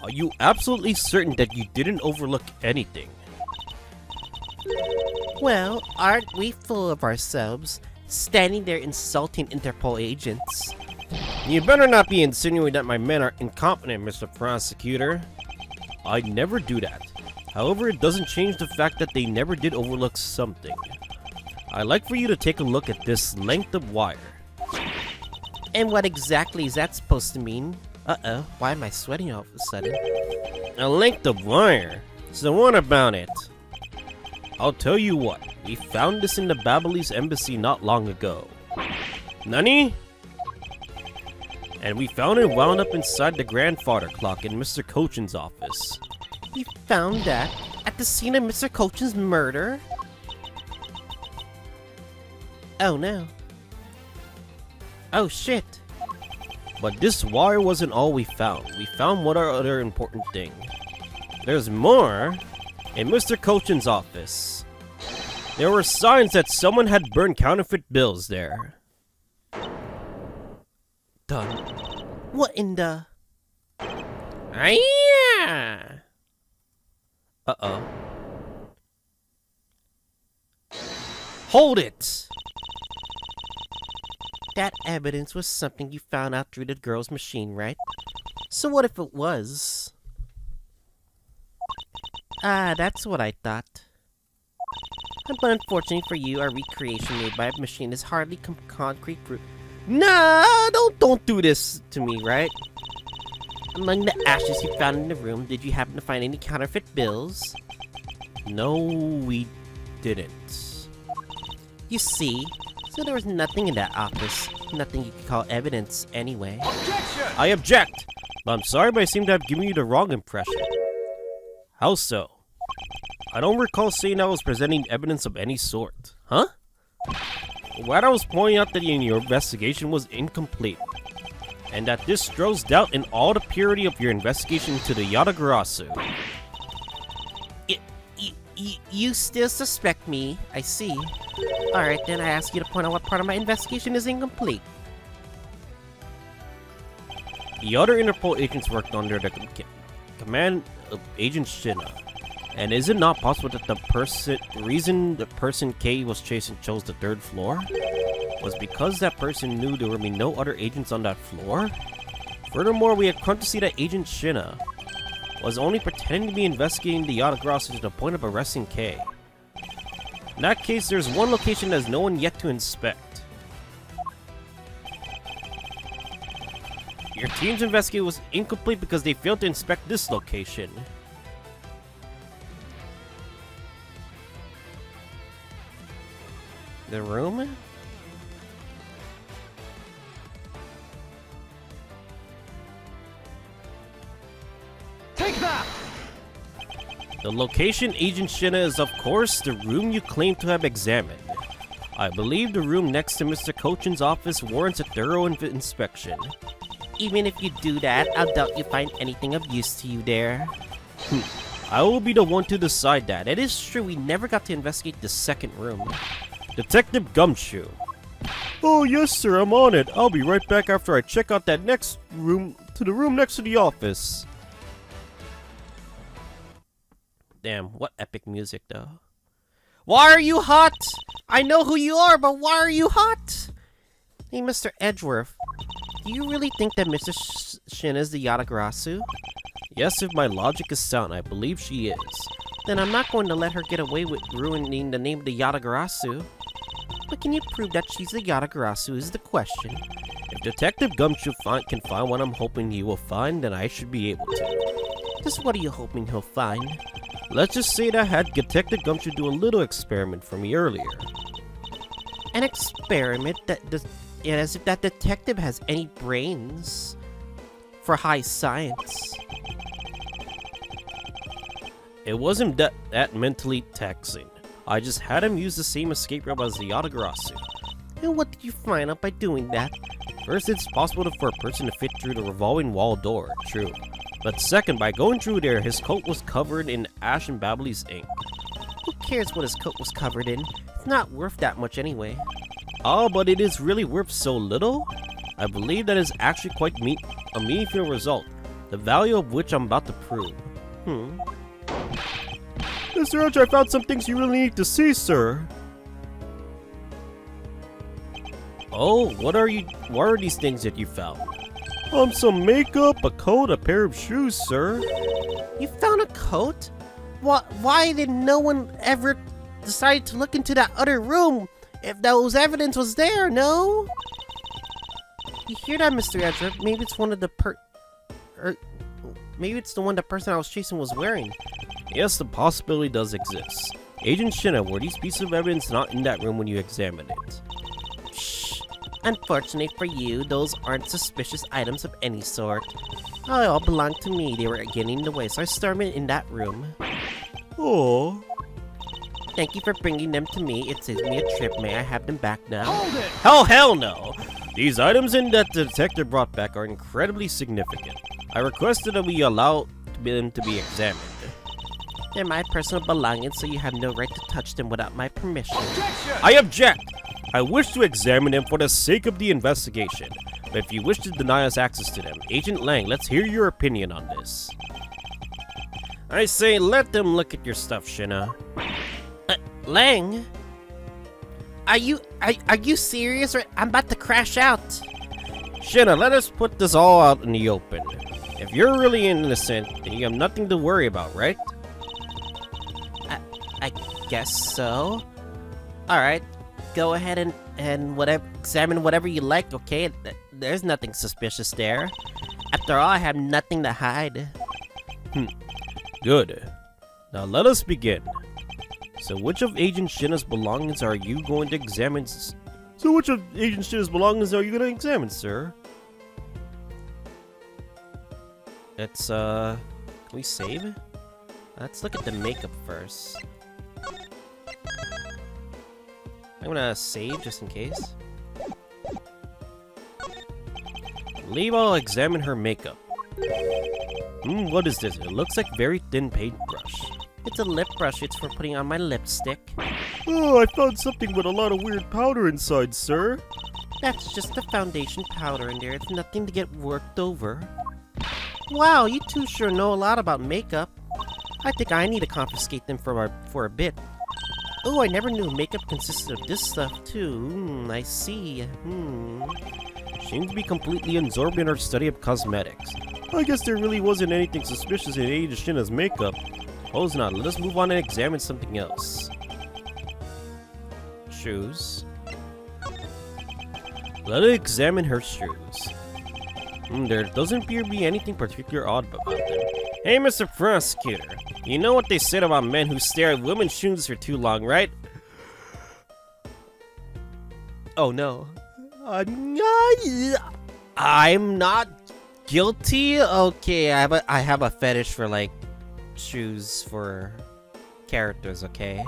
are you absolutely certain that you didn't overlook anything? Well, aren't we full of ourselves, standing there insulting Interpol agents? You better not be insinuating that my men are incompetent, Mr. Prosecutor. I'd never do that. However, it doesn't change the fact that they never did overlook something. I'd like for you to take a look at this length of wire. And what exactly is that supposed to mean? Uh-oh, why am I sweating all of a sudden? A length of wire? So what about it? I'll tell you what, we found this in the Babelese embassy not long ago. Nani? And we found it wound up inside the grandfather clock in Mr. Cochin's office. You found that at the scene of Mr. Cochin's murder? Oh no. Oh shit. But this wire wasn't all we found. We found one other important thing. There's more in Mr. Cochin's office. There were signs that someone had burned counterfeit bills there. Done. What in the... Yeah. Uh-oh. Hold it! That evidence was something you found out through the girl's machine, right? So what if it was? Ah, that's what I thought. But unfortunately for you, our recreation made by a machine is hardly concrete proof. Nah, don't do this to me, right? Among the ashes you found in the room, did you happen to find any counterfeit bills? No, we didn't. You see, so there was nothing in that office. Nothing you could call evidence anyway. Objection! I object! I'm sorry, but I seem to have given you the wrong impression. How so? I don't recall saying I was presenting evidence of any sort. Huh? What I was pointing out that your investigation was incomplete, and that this throws doubt in all the purity of your investigation into the Yatagarasu. You still suspect me, I see. Alright, then I ask you to point out what part of my investigation is incomplete. The other Interpol agents worked under the command of Agent Shihna. And is it not possible that the reason the person K was chasing chose the 3rd floor was because that person knew there would be no other agents on that floor? Furthermore, we had come to see that Agent Shihna was only pretending to be investigating the Yatagarasu to the point of arresting K. In that case, there's one location that has no one yet to inspect. Your team's investigation was incomplete because they failed to inspect this location. The room? Take that! The location, Agent Shihna, is of course the room you claim to have examined. I believe the room next to Mr. Cochin's office warrants a thorough inspection. Even if you do that, I doubt you find anything of use to you there. I will be the one to decide that. It is true we never got to investigate the 2nd room. Detective Gumshoe. Oh yes sir, I'm on it. I'll be right back after I check out that next room, the room next to the office. Damn, what epic music though. Why are you hot? I know who you are, but why are you hot? Hey Mr. Edgeworth, do you really think that Mr. Shihna is the Yatagarasu? Yes, if my logic is sound, I believe she is. Then I'm not going to let her get away with ruining the name of the Yatagarasu. But can you prove that she's the Yatagarasu is the question. If Detective Gumshoe can find what I'm hoping he will find, then I should be able to. Just what are you hoping he'll find? Let's just say that I had Detective Gumshoe do a little experiment for me earlier. An experiment as if that detective has any brains for high science. It wasn't that mentally taxing. I just had him use the same escape route as the Yatagarasu. And what did you find out by doing that? First, it's possible for a person to fit through the revolving wall door, true. But second, by going through there, his coat was covered in Ash and Babbly's ink. Who cares what his coat was covered in? It's not worth that much anyway. Oh, but it is really worth so little? I believe that is actually quite a meaningful result, the value of which I'm about to prove. Mr. Edge, I found some things you really need to see, sir. Oh, what are these things that you found? Some makeup, a coat, a pair of shoes, sir. You found a coat? Why did no one ever decide to look into that other room if those evidence was there, no? You hear that, Mr. Edgeworth? Maybe it's one of the maybe it's the one the person I was chasing was wearing. Yes, the possibility does exist. Agent Shihna, were these pieces of evidence not in that room when you examined it? Shh. Unfortunately for you, those aren't suspicious items of any sort. They all belong to me. They were getting in the way, so I stored them in that room. Oh. Thank you for bringing them to me. It saves me a trip. May I have them back now? Hold it! Oh, hell no! These items in that the detective brought back are incredibly significant. I requested that we allow them to be examined. They're my personal belongings, so you have no right to touch them without my permission. Objection! I object! I wish to examine them for the sake of the investigation. But if you wish to deny us access to them, Agent Lang, let's hear your opinion on this. I say let them look at your stuff, Shihna. Lang? Are you serious? Or I'm about to crash out. Shihna, let us put this all out in the open. If you're really innocent, then you have nothing to worry about, right? I guess so. Alright, go ahead and whatever, examine whatever you like, okay? There's nothing suspicious there. After all, I have nothing to hide. Good. Now let us begin. So which of Agent Shihna's belongings are you going to examine? Sir? It's, can we save? Let's look at the makeup first. I'm gonna save just in case. Leave, I'll examine her makeup. What is this? It looks like very thin paintbrush. It's a lip brush. It's for putting on my lipstick. Oh, I found something with a lot of weird powder inside, sir. That's just the foundation powder in there. It's nothing to get worked over. Wow, you two sure know a lot about makeup. I think I need to confiscate them for a bit. Oh, I never knew makeup consisted of this stuff too. I see. Seems to be completely absorbed in her study of cosmetics. I guess there really wasn't anything suspicious in Agent Shihna's makeup. Suppose not. Let us move on and examine something else. Shoes. Let us examine her shoes. There doesn't appear to be anything particularly odd about them. Hey, Mr. Prosecutor. You know what they said about men who stare at women's shoes for too long, right? Oh no. I'm not guilty? Okay, I have a fetish for, like, shoes for characters, okay?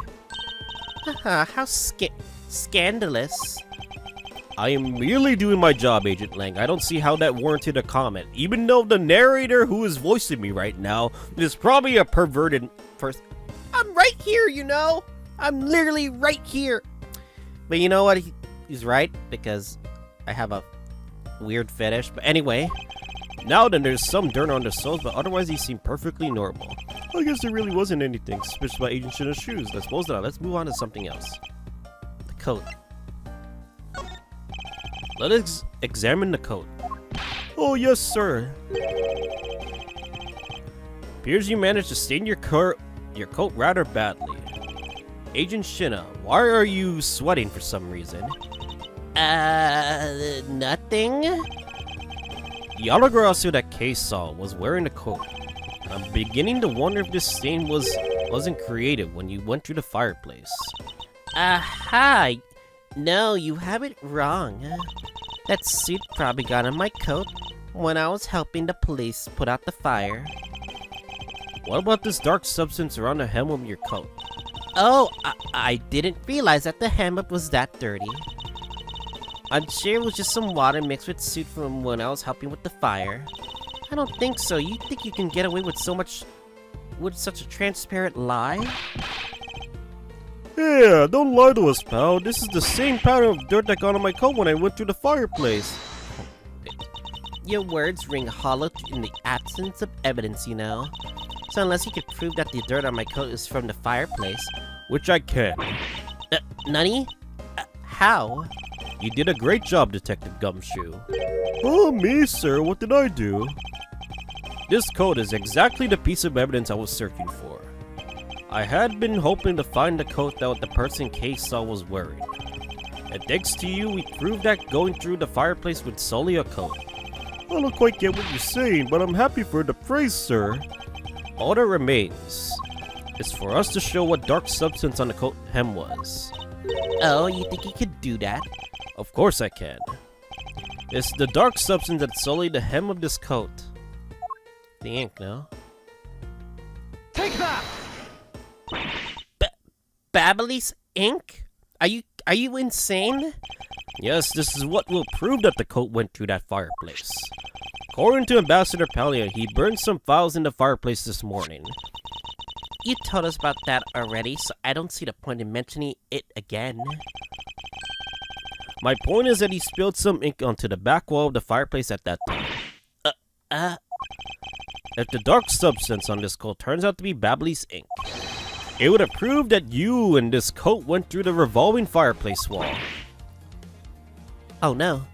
Haha, how scandalous. I am merely doing my job, Agent Lang. I don't see how that warranted a comment, even though the narrator who is voicing me right now is probably a perverted person. I'm right here, you know? I'm literally right here. But you know what? He's right, because I have a weird fetish. But anyway. Now then, there's some dirt on the soles, but otherwise he seemed perfectly normal. I guess there really wasn't anything suspicious about Agent Shihna's shoes. I suppose not. Let's move on to something else. The coat. Let us examine the coat. Oh, yes, sir. Appears you managed to stain your coat rather badly. Agent Shihna, why are you sweating for some reason? Nothing? The other girl that Kay saw was wearing the coat. I'm beginning to wonder if this stain wasn't created when you went through the fireplace. Aha! No, you have it wrong. That suit probably got on my coat when I was helping the police put out the fire. What about this dark substance around the hem of your coat? Oh, I didn't realize that the hem was that dirty. I'm sure it was just some water mixed with soot from when I was helping with the fire. I don't think so. You think you can get away with such a transparent lie? Yeah, don't lie to us, pal. This is the same pattern of dirt that got on my coat when I went through the fireplace. Your words ring hollow in the absence of evidence, you know. So unless you could prove that the dirt on my coat is from the fireplace... Which I can. Nani? How? You did a great job, Detective Gumshoe. Oh, me, sir? What did I do? This coat is exactly the piece of evidence I was searching for. I had been hoping to find the coat that the person Kay saw was wearing. And thanks to you, we proved that going through the fireplace with solely a coat. I don't quite get what you're saying, but I'm happy for the praise, sir. All that remains is for us to show what dark substance on the coat hem was. Oh, you think you could do that? Of course I can. It's the dark substance that sullied the hem of this coat. The ink, no? Take that! Babbly's ink? Are you insane? Yes, this is what will prove that the coat went through that fireplace. According to Ambassador Pallia, he burned some files in the fireplace this morning. You told us about that already, so I don't see the point in mentioning it again. My point is that he spilled some ink onto the back wall of the fireplace at that time. If the dark substance on this coat turns out to be Babbly's ink, it would have proved that you and this coat went through the revolving fireplace wall. Oh no.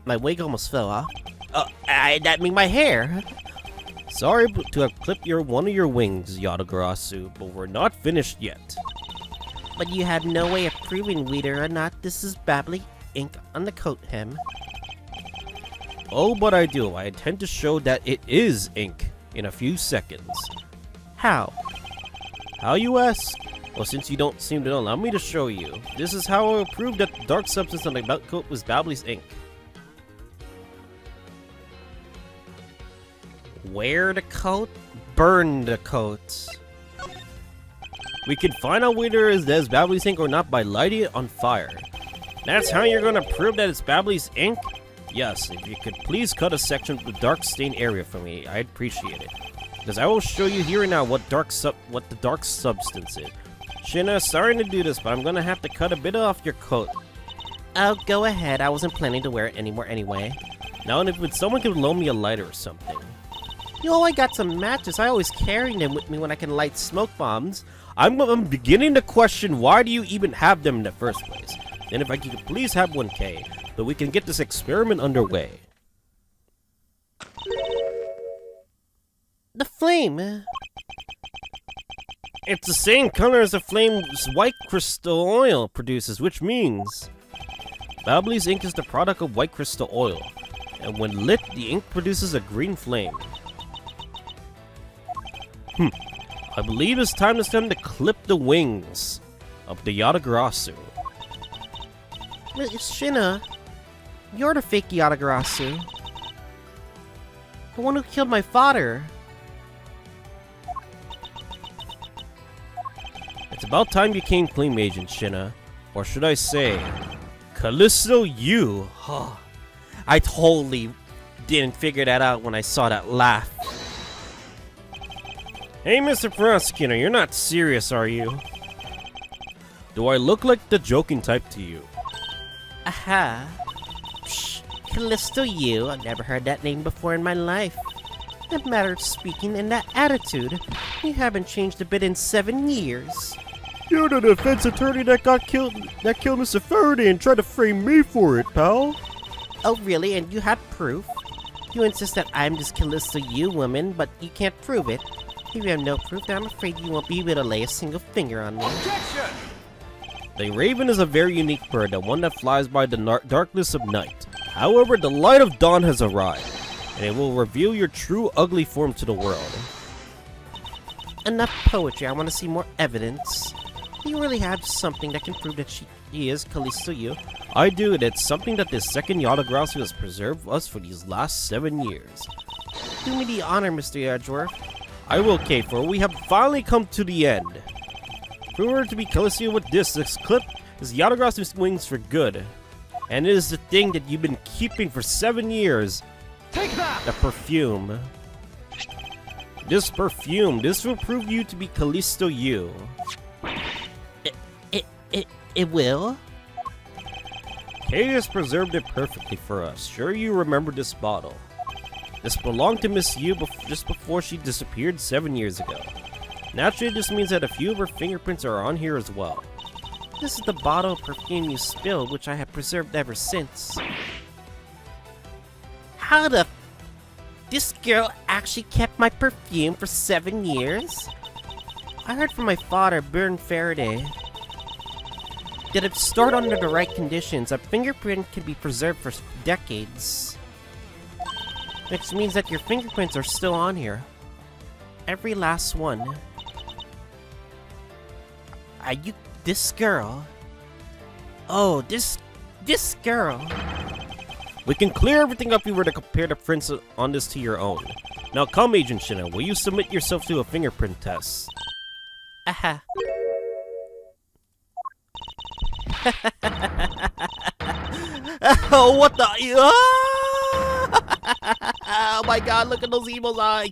My wig almost fell off. That mean my hair. Sorry to have clipped one of your wings, Yatagarasu, but we're not finished yet. But you have no way of proving whether or not this is Babbly ink on the coat hem. Oh, but I do. I intend to show that it is ink in a few seconds. How? How, you ask? Well, since you don't seem to know, allow me to show you. This is how I will prove that the dark substance on the belt coat was Babbly's ink. Wear the coat, burn the coat. We can find out whether it is Babbly's ink or not by lighting it on fire. That's how you're gonna prove that it's Babbly's ink? Yes, if you could please cut a section of the dark stain area for me, I'd appreciate it. Because I will show you here and now what the dark substance is. Shihna, sorry to do this, but I'm gonna have to cut a bit off your coat. Oh, go ahead. I wasn't planning to wear it anymore anyway. Now, and if someone could loan me a lighter or something. Yo, I got some matches. I always carry them with me when I can light smoke bombs. I'm beginning to question why do you even have them in the first place. And if I could please have 1K, so we can get this experiment underway. The flame. It's the same color as the flame's white crystal oil produces, which means Babbly's ink is the product of white crystal oil, and when lit, the ink produces a green flame. I believe it's time for them to clip the wings of the Yatagarasu. Shihna, you're the fake Yatagarasu. The one who killed my father. It's about time you came clean, Agent Shihna. Or should I say, Callisto you. I totally didn't figure that out when I saw that laugh. Hey, Mr. Prosecutor, you're not serious, are you? Do I look like the joking type to you? Aha. Psh, Callisto you. I've never heard that name before in my life. That matter of speaking and that attitude, you haven't changed a bit in 7 years. You're the defense attorney that killed Mr. Faraday and tried to frame me for it, pal. Oh, really? And you have proof? You insist that I'm just Callisto you, woman, but you can't prove it. If you have no proof, then I'm afraid you won't be able to lay a single finger on me. Objection! The raven is a very unique bird, the one that flies by the darkness of night. However, the light of dawn has arrived, and it will reveal your true ugly form to the world. Enough poetry, I want to see more evidence. You really have something that can prove that she is Callisto you? I do, and it's something that this second Yatagarasu has preserved us for these last 7 years. Do me the honor, Mr. Edgeworth. I will, Kay, for we have finally come to the end. If we were to be Callisto with this clip is Yatagarasu's wings for good. And it is the thing that you've been keeping for 7 years. Take that! The perfume. This perfume, this will prove you to be Callisto you. It will? Kay has preserved it perfectly for us. Sure you remember this bottle. This belonged to Miss Yu just before she disappeared 7 years ago. Naturally, this means that a few of her fingerprints are on here as well. This is the bottle of perfume you spilled, which I have preserved ever since. How the... This girl actually kept my perfume for 7 years? I heard from my father, Bern Faraday, that if stored under the right conditions, a fingerprint can be preserved for decades. Which means that your fingerprints are still on here. Every last one. Are you this girl? Oh, this girl. We can clear everything up if you were to compare the prints on this to your own. Now come, Agent Shihna, will you submit yourself to a fingerprint test? Aha. Oh, what the? Oh my god, look at those evil eyes.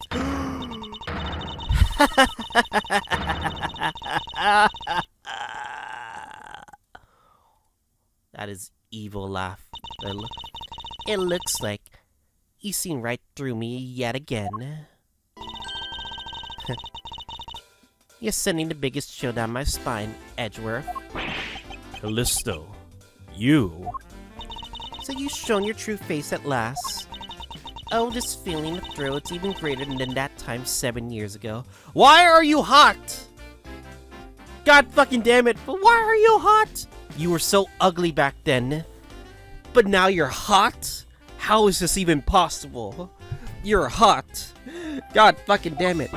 That is evil laugh. It looks like you've seen right through me yet again. You're sending the biggest chill down my spine, Edgeworth. Callisto, you. So you've shown your true face at last. Oh, this feeling of thrill, it's even greater than that time 7 years ago. Why are you hot? God fucking damn it, but why are you hot? You were so ugly back then. But now you're hot? How is this even possible? You're hot. God fucking damn it.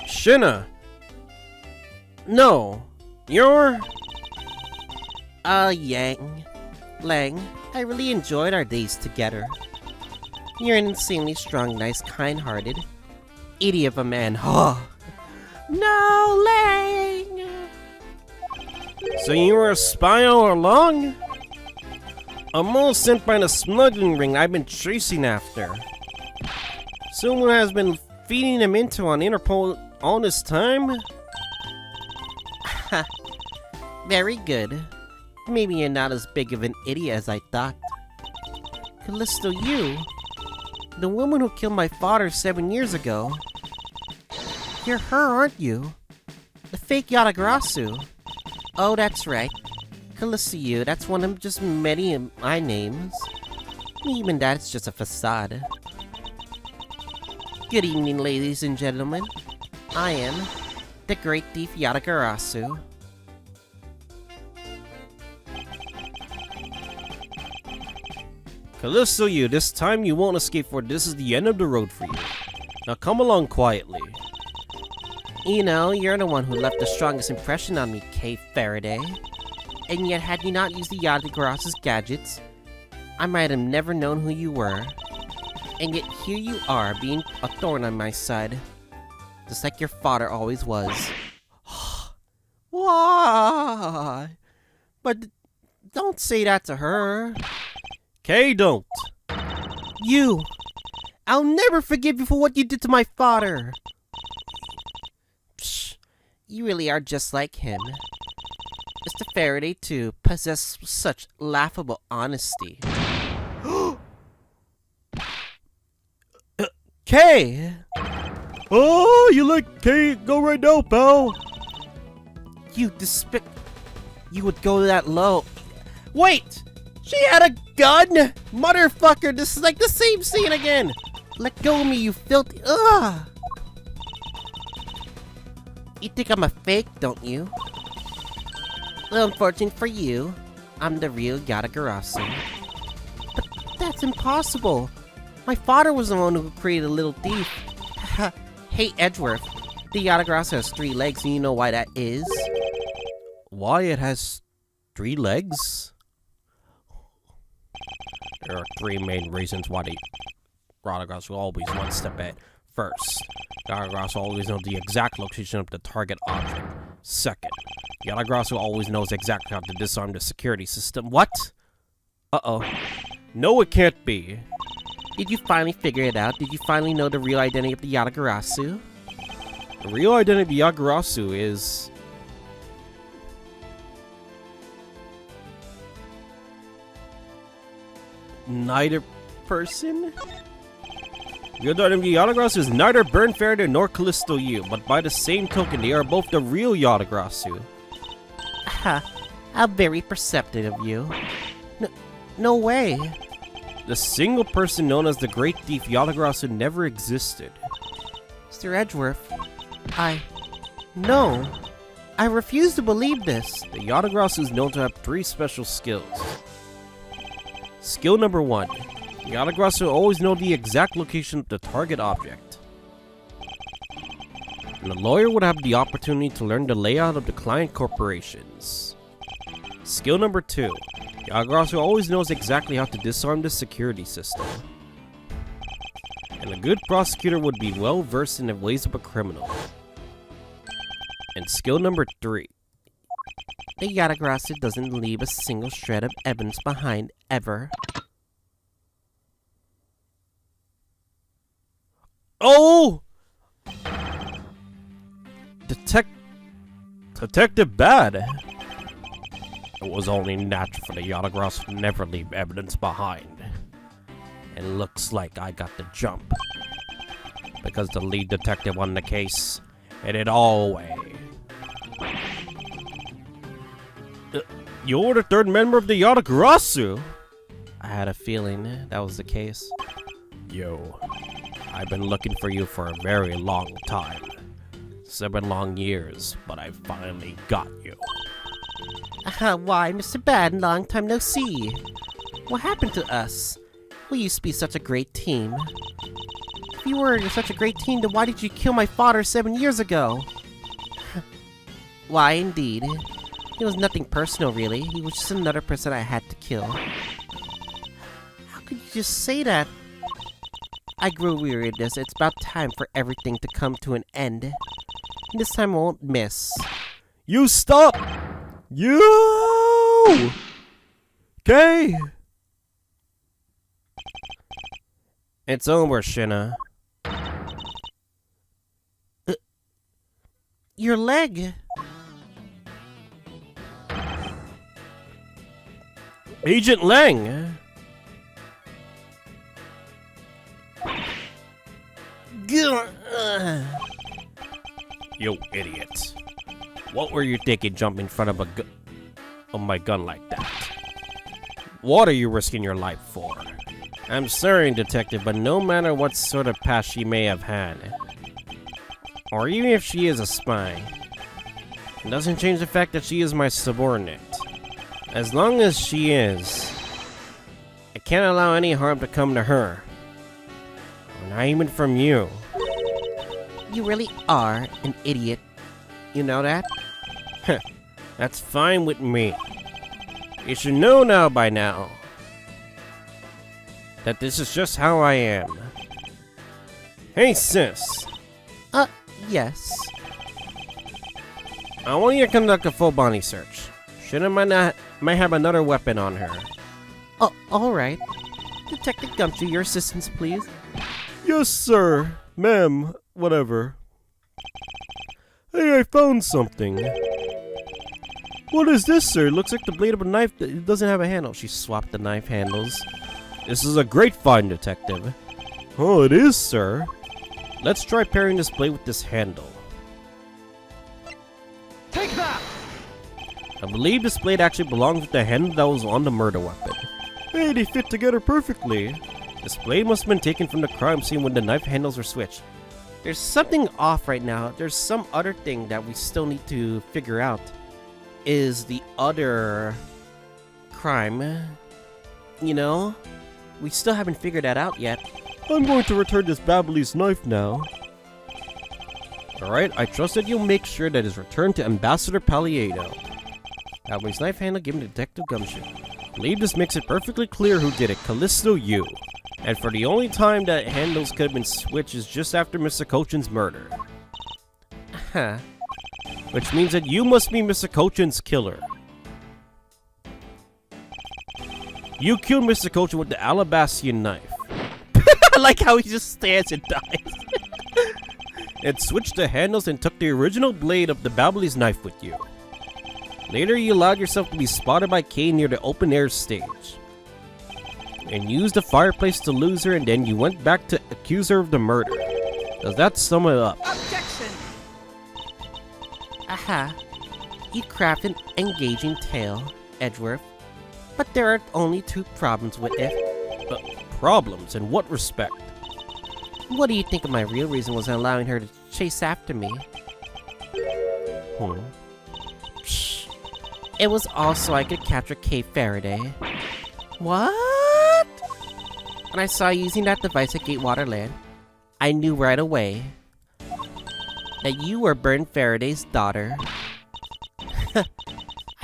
Shihna. No. You're... Lang, I really enjoyed our days together. You're an insanely strong, nice, kind-hearted idiot of a man. No, Lang! So you were a spy all along? A mole sent by the smuggling ring I've been chasing after. Someone has been feeding him into on Interpol all this time? Very good. Maybe you're not as big of an idiot as I thought. Callisto, you? The woman who killed my father 7 years ago? You're her, aren't you? The fake Yatagarasu. Oh, that's right. Callisto, you, that's one of just many of my names. Even that's just a facade. Good evening, ladies and gentlemen. I am the great thief Yatagarasu. Callisto, you, this time you won't escape, for this is the end of the road for you. Now come along quietly. You know, you're the one who left the strongest impression on me, K. Faraday. And yet, had you not used the Yatagarasu's gadgets, I might have never known who you were. And yet, here you are, being a thorn on my side. Just like your father always was. Why? But don't say that to her. Kay, don't. You! I'll never forgive you for what you did to my father! Psh, you really are just like him. Mr. Faraday, too, possessed such laughable honesty. Kay! Oh, you let Kay go right now, pal! You You would go that low. Wait! She had a gun! Motherfucker, this is like the same scene again! Let go of me, you filthy... Ugh! You think I'm a fake, don't you? Well, unfortunate for you, I'm the real Yatagarasu. But that's impossible! My father was the one who created a little thief. Hey, Edgeworth, the Yatagarasu has 3 legs, and you know why that is? Why it has 3 legs? There are 3 main reasons why the Yatagarasu always one step ahead. First, Yatagarasu always knows the exact location of the target object. Second, Yatagarasu always knows exactly how to disarm the security system. What? Uh-oh. No, it can't be. Did you finally figure it out? Did you finally know the real identity of the Yatagarasu? The real identity of the Yatagarasu is... neither person? The identity of the Yatagarasu is neither Burn Faraday nor Callisto Yu, but by the same token, they are both the real Yatagarasu. Ha! How very perceptive of you. No way. The single person known as the Great Thief Yatagarasu never existed. Mr. Edgeworth, No! I refuse to believe this! The Yatagarasu is known to have 3 special skills. Skill number 1. The Yatagarasu always know the exact location of the target object. And the lawyer would have the opportunity to learn the layout of the client corporations. Skill number 2. Yagarasu always knows exactly how to disarm the security system. And a good prosecutor would be well versed in the ways of a criminal. And skill number 3. The Yatagarasu doesn't leave a single shred of evidence behind, ever. Oh! Detective Bad! It was only natural for the Yatagarasu to never leave evidence behind. And looks like I got the jump. Because the lead detective on the case hid it all away. You're the third member of the Yatagarasu? I had a feeling that was the case. Yo, I've been looking for you for a very long time. 7 long years, but I finally got you. Why, Mr. Bad, long time no see. What happened to us? We used to be such a great team. If you were such a great team, then why did you kill my father 7 years ago? Why, indeed. It was nothing personal, really. He was just another person I had to kill. How could you just say that? I grew weary of this. It's about time for everything to come to an end. And this time I won't miss. You stop! You! Okay. It's over, Shihna. Your leg! Agent Lang! You idiot. What were you thinking jumping in front of my gun like that? What are you risking your life for? I'm sorry, Detective, but no matter what sort of past she may have had, or even if she is a spy, it doesn't change the fact that she is my subordinate. As long as she is, I can't allow any harm to come to her. Or not even from you. You really are an idiot. You know that? That's fine with me. You should know now by now that this is just how I am. Hey, sis. Yes. I want you to conduct a full body search. Shihna might have another weapon on her. Oh, alright. Detective Gumshoe, your assistance, please. Yes, sir. Ma'am. Whatever. Hey, I found something. What is this, sir? It looks like the blade of a knife that doesn't have a handle. She swapped the knife handles. This is a great find, Detective. Oh, it is, sir. Let's try pairing this blade with this handle. Take that! I believe this blade actually belongs with the handle that was on the murder weapon. Hey, they fit together perfectly. This blade must have been taken from the crime scene when the knife handles were switched. There's something off right now. There's some other thing that we still need to figure out. Is the other crime. You know? We still haven't figured that out yet. I'm going to return this Babbly's knife now. Alright, I trust that you'll make sure that it's returned to Ambassador Palliado. Babbly's knife handle given to Detective Gumshoe. I believe this makes it perfectly clear who did it. Callisto, you. And for the only time that handles could have been switched is just after Mr. Cochin's murder. Huh. Which means that you must be Mr. Cochin's killer. You killed Mr. Cochin with the Alabastian knife. I like how he just stands and dies. And switched the handles and took the original blade of the Babbly's knife with you. Later, you allowed yourself to be spotted by Kay near the open air stage. And used the fireplace to lose her, and then you went back to accuse her of the murder. Does that sum it up? Objection! Aha. You craft an engaging tale, Edgeworth. But there are only 2 problems with it. Problems? In what respect? What do you think of my real reason was allowing her to chase after me? Psh. It was also I could capture Kay Faraday. What? When I saw you using that device at Gatewater Land, I knew right away that you were Bern Faraday's daughter.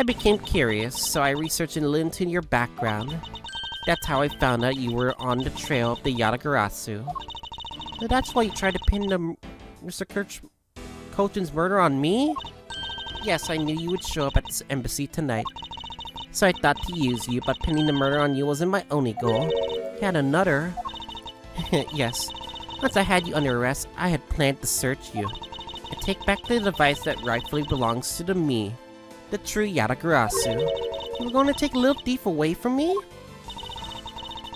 I became curious, so I researched a little into your background. That's how I found out you were on the trail of the Yatagarasu. That's why you tried to pin Mr. Cochin's murder on me? Yes, I knew you would show up at this embassy tonight. So I thought to use you, but pinning the murder on you wasn't my only goal. I had another. Yes. Once I had you under arrest, I had planned to search you. I take back the device that rightfully belongs to me. The true Yatagarasu. You were going to take a little thief away from me?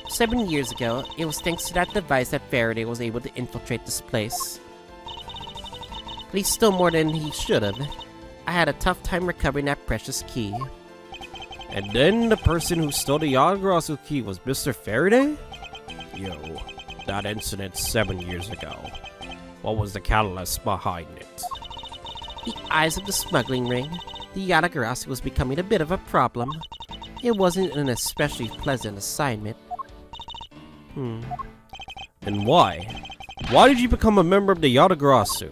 7 years ago, it was thanks to that device that Faraday was able to infiltrate this place. But he's still more than he should have. I had a tough time recovering that precious key. And then the person who stole the Yatagarasu key was Mr. Faraday? Yo, that incident 7 years ago. What was the catalyst behind it? The eyes of the smuggling ring. The Yatagarasu was becoming a bit of a problem. It wasn't an especially pleasant assignment. And why? Why did you become a member of the Yatagarasu?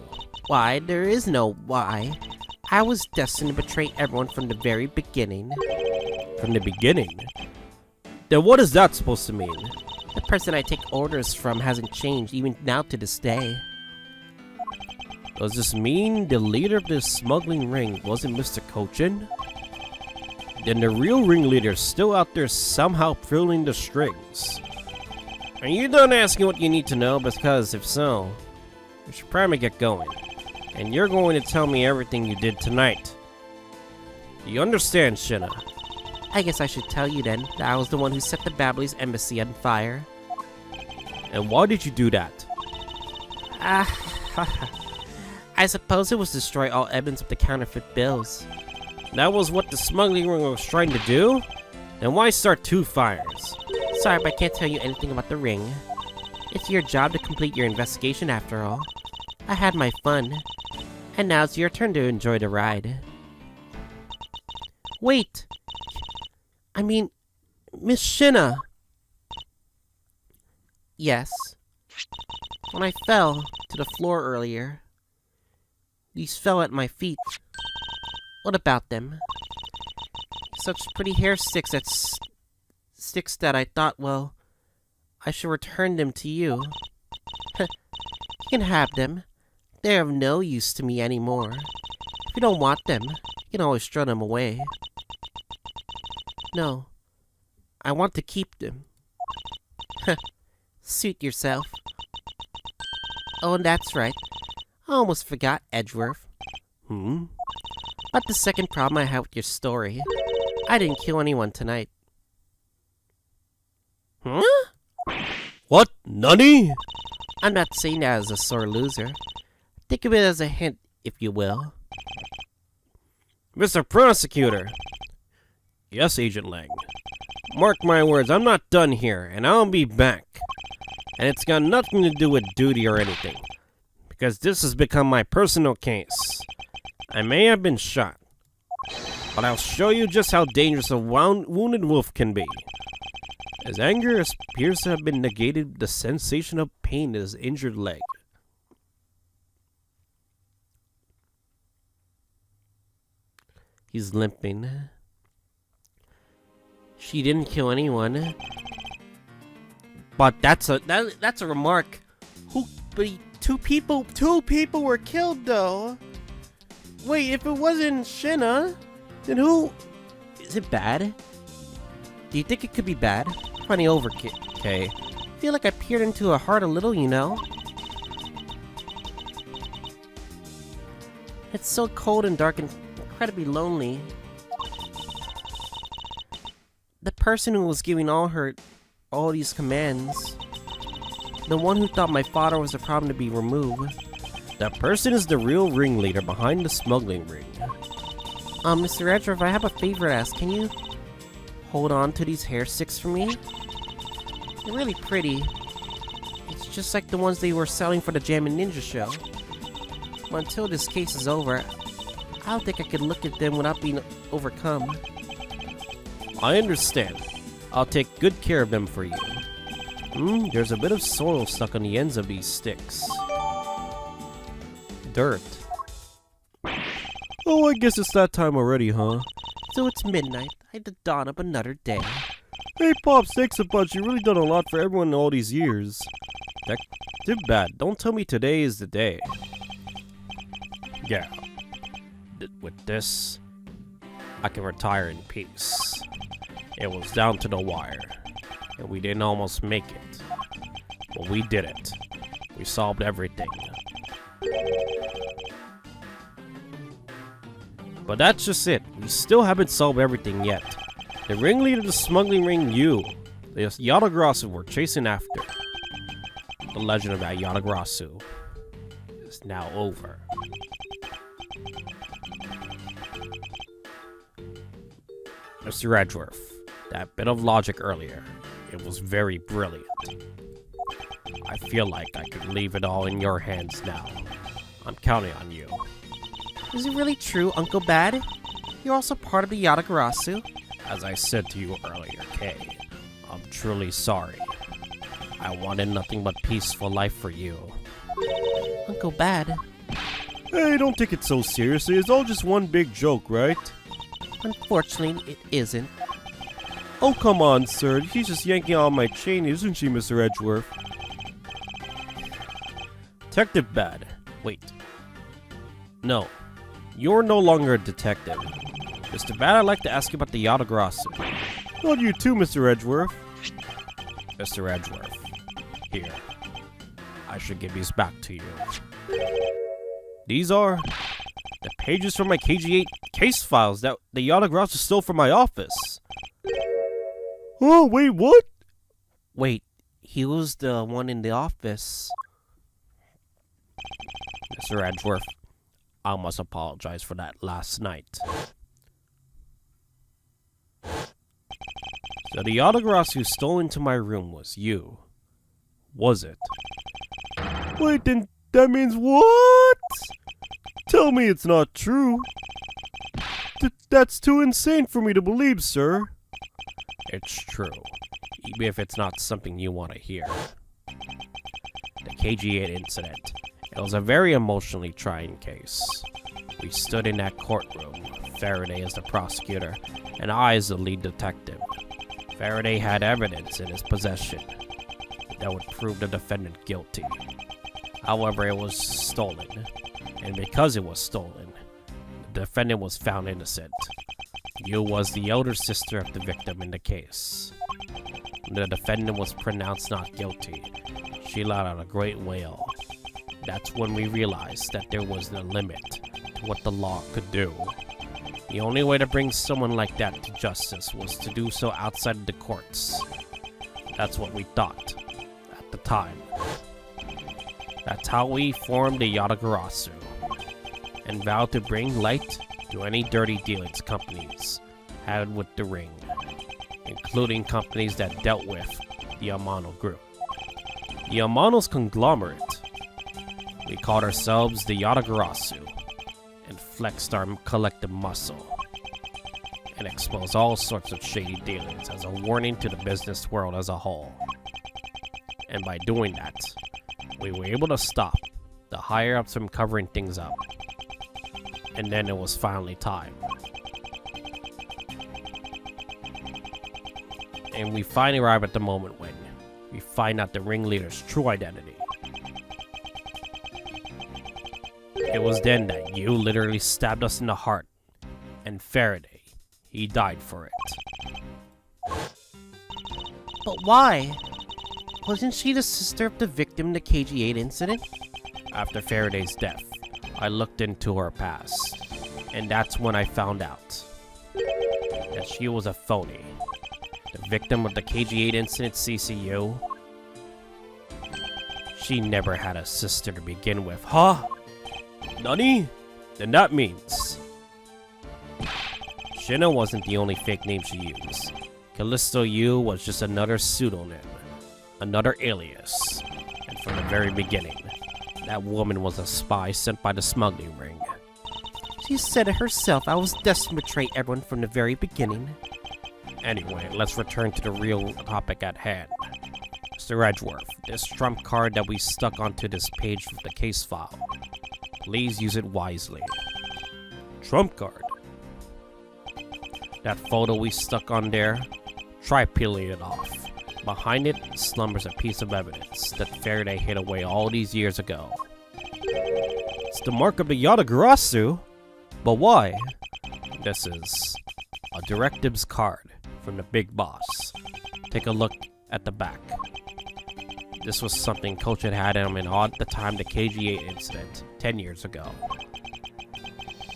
Why? There is no why. I was destined to betray everyone from the very beginning. From the beginning? Then what is that supposed to mean? The person I take orders from hasn't changed even now to this day. Does this mean the leader of this smuggling ring wasn't Mr. Cochin? Then the real ringleader is still out there somehow pulling the strings. Are you done asking what you need to know? Because if so, we should probably get going. And you're going to tell me everything you did tonight. Do you understand, Shihna? I guess I should tell you then that I was the one who set the Babbly's embassy on fire. And why did you do that? I suppose it was to destroy all evidence of the counterfeit bills. That was what the smuggling ring was trying to do? Then why start 2 fires? Sorry, but I can't tell you anything about the ring. It's your job to complete your investigation after all. I had my fun. And now it's your turn to enjoy the ride. Wait! I mean, Miss Shihna! Yes. When I fell to the floor earlier, these fell at my feet. What about them? Such pretty hair sticks that I thought, well, I should return them to you. You can have them. They're of no use to me anymore. If you don't want them, you can always throw them away. No, I want to keep them. Suit yourself. Oh, and that's right. I almost forgot Edgeworth. But the second problem I have with your story. I didn't kill anyone tonight. What? Nani? I'm not saying that as a sore loser. Think of it as a hint, if you will. Mr. Prosecutor! Yes, Agent Lang. Mark my words, I'm not done here, and I'll be back. And it's got nothing to do with duty or anything. Because this has become my personal case. I may have been shot. But I'll show you just how dangerous a wounded wolf can be. His anger appears to have been negated with the sensation of pain in his injured leg. He's limping. She didn't kill anyone. But that's a remark. But two people were killed though. Wait, if it wasn't Shihna, then who? Is it bad? Do you think it could be bad? Funny overkill. Okay. I feel like I peered into her heart a little, you know? It's so cold and dark and incredibly lonely. The person who was giving all these commands, the one who thought my father was a problem to be removed. That person is the real ringleader behind the smuggling ring. Mr. Edgeworth, I have a favor to ask. Can you hold on to these hair sticks for me? They're really pretty. It's just like the ones they were selling for the Jammin' Ninja show. But until this case is over, I don't think I could look at them without being overcome. I understand. I'll take good care of them for you. There's a bit of soil stuck on the ends of these sticks. Dirt. Oh, I guess it's that time already, huh? So it's midnight, the dawn of another day. Hey, Pops, thanks a bunch. You've really done a lot for everyone in all these years. Too bad. Don't tell me today is the day. Yeah. With this, I can retire in peace. It was down to the wire, and we didn't almost make it. But we did it. We solved everything. But that's just it. We still haven't solved everything yet. The ringleader of the smuggling ring, the Yatagrasu were chasing after. The legend of that Yatagrasu is now over. Mr. Edgeworth, that bit of logic earlier, it was very brilliant. I feel like I could leave it all in your hands now. I'm counting on you. Is it really true, Uncle Bad? You're also part of the Yatagarasu? As I said to you earlier, Kay, I'm truly sorry. I wanted nothing but peaceful life for you. Uncle Bad? Hey, don't take it so seriously. It's all just one big joke, right? Unfortunately, it isn't. Oh, come on, sir. She's just yanking on my chain, isn't she, Mr. Edgeworth? Detective Bad. Wait. No. You're no longer a detective. Mr. Bad, I'd like to ask you about the Yatagrasu. Not you too, Mr. Edgeworth. Mr. Edgeworth. Here. I should give these back to you. These are the pages from my KG8 case files that the Yatagrasu stole from my office. Oh, wait, what? Wait, he was the one in the office. Mr. Edgeworth, I must apologize for that last night. So the Yatagrasu who stole into my room was you. Was it? Wait, then that means what? Tell me it's not true. That's too insane for me to believe, sir. It's true, even if it's not something you want to hear. The KG8 incident. It was a very emotionally trying case. We stood in that courtroom, Faraday as the prosecutor, and I as the lead detective. Faraday had evidence in his possession that would prove the defendant guilty. However, it was stolen, and because it was stolen, the defendant was found innocent. You was the elder sister of the victim in the case. When the defendant was pronounced not guilty, she let out a great wail. That's when we realized that there was a limit to what the law could do. The only way to bring someone like that to justice was to do so outside of the courts. That's what we thought at the time. That's how we formed the Yatagarasu and vowed to bring light to any dirty dealings companies had with the ring, including companies that dealt with the Amano group. The Amano's conglomerate. We called ourselves the Yatagarasu and flexed our collective muscle and exposed all sorts of shady dealings as a warning to the business world as a whole. And by doing that, we were able to stop the higher-ups from covering things up. And then it was finally time. And we finally arrive at the moment when we find out the ringleader's true identity. It was then that you literally stabbed us in the heart, and Faraday, he died for it. But why? Wasn't she the sister of the victim in the KG8 incident? After Faraday's death, I looked into her past, and that's when I found out that she was a phony. The victim of the KG8 incident, CCU, she never had a sister to begin with. Huh? Nani? Then that means Shihna wasn't the only fake name she used. Callisto U was just another pseudonym, another alias. And from the very beginning, that woman was a spy sent by the smuggling ring. She said it herself. I was destined to betray everyone from the very beginning. Anyway, let's return to the real topic at hand. Mr. Edgeworth, this trump card that we stuck onto this page of the case file, please use it wisely. Trump card? That photo we stuck on there, try peeling it off. Behind it slumbers a piece of evidence that Faraday hid away all these years ago. It's the mark of the Yatagarasu? But why? This is a directives card from the big boss. Take a look at the back. This was something Coach had him in at the time the KG8 incident, 10 years ago.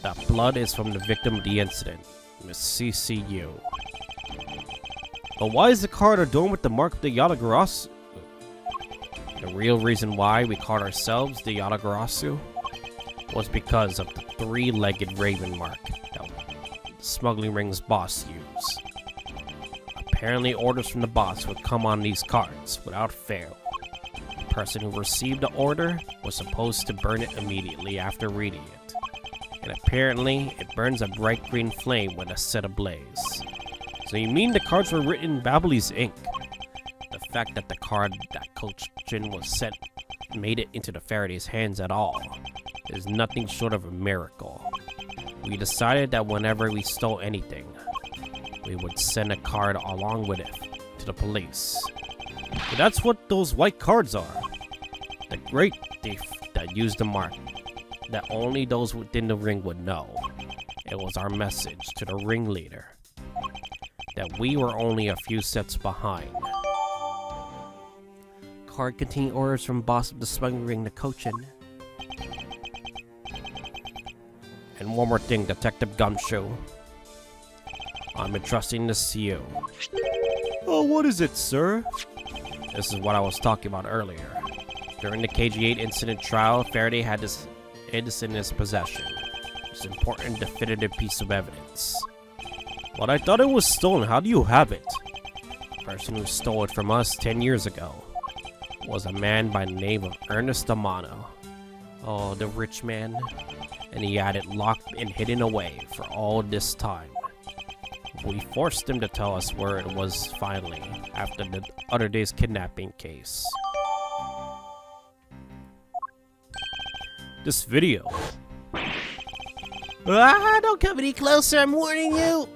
That blood is from the victim of the incident, Miss CCU. But why is the card adorned with the mark of the Yatagarasu? The real reason why we called ourselves the Yatagarasu was because of the three-legged raven mark that the smuggling ring's boss used. Apparently orders from the boss would come on these cards without fail. The person who received the order was supposed to burn it immediately after reading it. And apparently it burns a bright green flame when it's set ablaze. So you mean the cards were written in Babbly's ink? The fact that the card that Coach Jin was sent made it into the Faraday's hands at all is nothing short of a miracle. We decided that whenever we stole anything, we would send a card along with it to the police. But that's what those white cards are. The great thief that used the mark that only those within the ring would know. It was our message to the ringleader that we were only a few steps behind. Card containing orders from boss of the smuggling ring to Cochin. And one more thing, Detective Gumshoe. I'm entrusting this to you. Oh, what is it, sir? This is what I was talking about earlier. During the KG8 incident trial, Faraday had this in his possession. It's an important definitive piece of evidence. But I thought it was stolen. How do you have it? The person who stole it from us 10 years ago was a man by the name of Ernest Amano. Oh, the rich man. And he had it locked and hidden away for all this time. We forced him to tell us where it was finally, after the other day's kidnapping case. This video. Ah, don't come any closer, I'm warning you!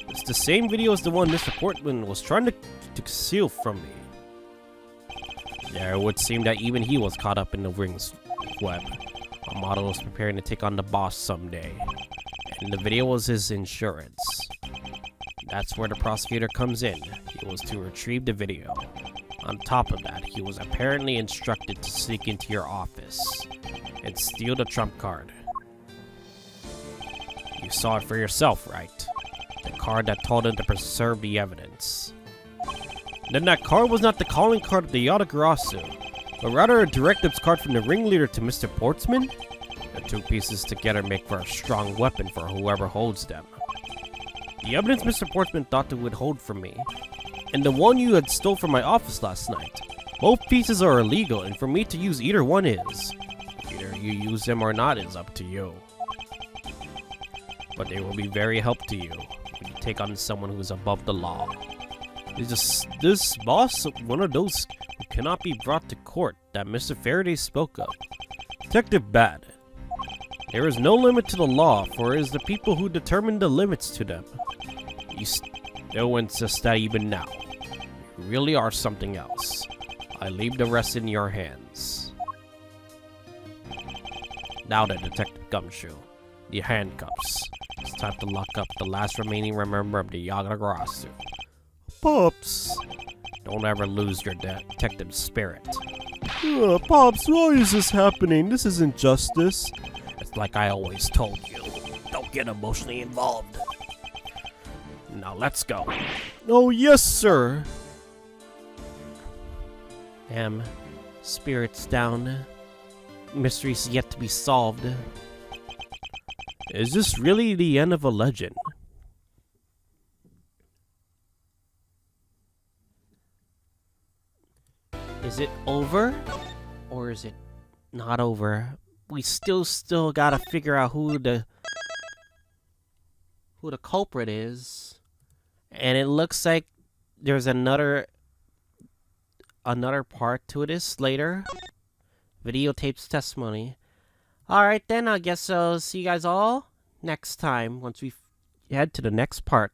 It's the same video as the one Mr. Portman was trying to conceal from me. Yeah, it would seem that even he was caught up in the ring's web. Amado was preparing to take on the boss someday. And the video was his insurance. That's where the prosecutor comes in. He was to retrieve the video. On top of that, he was apparently instructed to sneak into your office and steal the trump card. You saw it for yourself, right? The card that told him to preserve the evidence. Then that card was not the calling card of the Yatagarasu, but rather a directives card from the ringleader to Mr. Portsman? The two pieces together make for a strong weapon for whoever holds them. The evidence Mr. Portsman thought to withhold from me, and the one you had stole from my office last night. Both pieces are illegal, and for me to use either one is. Either you use them or not is up to you. But they will be very help to you when you take on someone who is above the law. Is this boss one of those who cannot be brought to court that Mr. Faraday spoke of? Detective Bad. There is no limit to the law, for it is the people who determine the limits to them. You still insist that even now. You really are something else. I leave the rest in your hands. Now then, Detective Gumshoe. The handcuffs. It's time to lock up the last remaining member of the Yatagarasu. Pops! Don't ever lose your detective spirit. Pops, why is this happening? This isn't justice. It's like I always told you. Don't get emotionally involved. Now let's go. Oh, yes, sir. Spirits down. Mysteries yet to be solved. Is this really the end of a legend? Is it over? Or is it not over? We still gotta figure out who the culprit is. And it looks like there's another part to this later. Videotapes testimony. Alright then, I guess I'll see you guys all next time once we head to the next part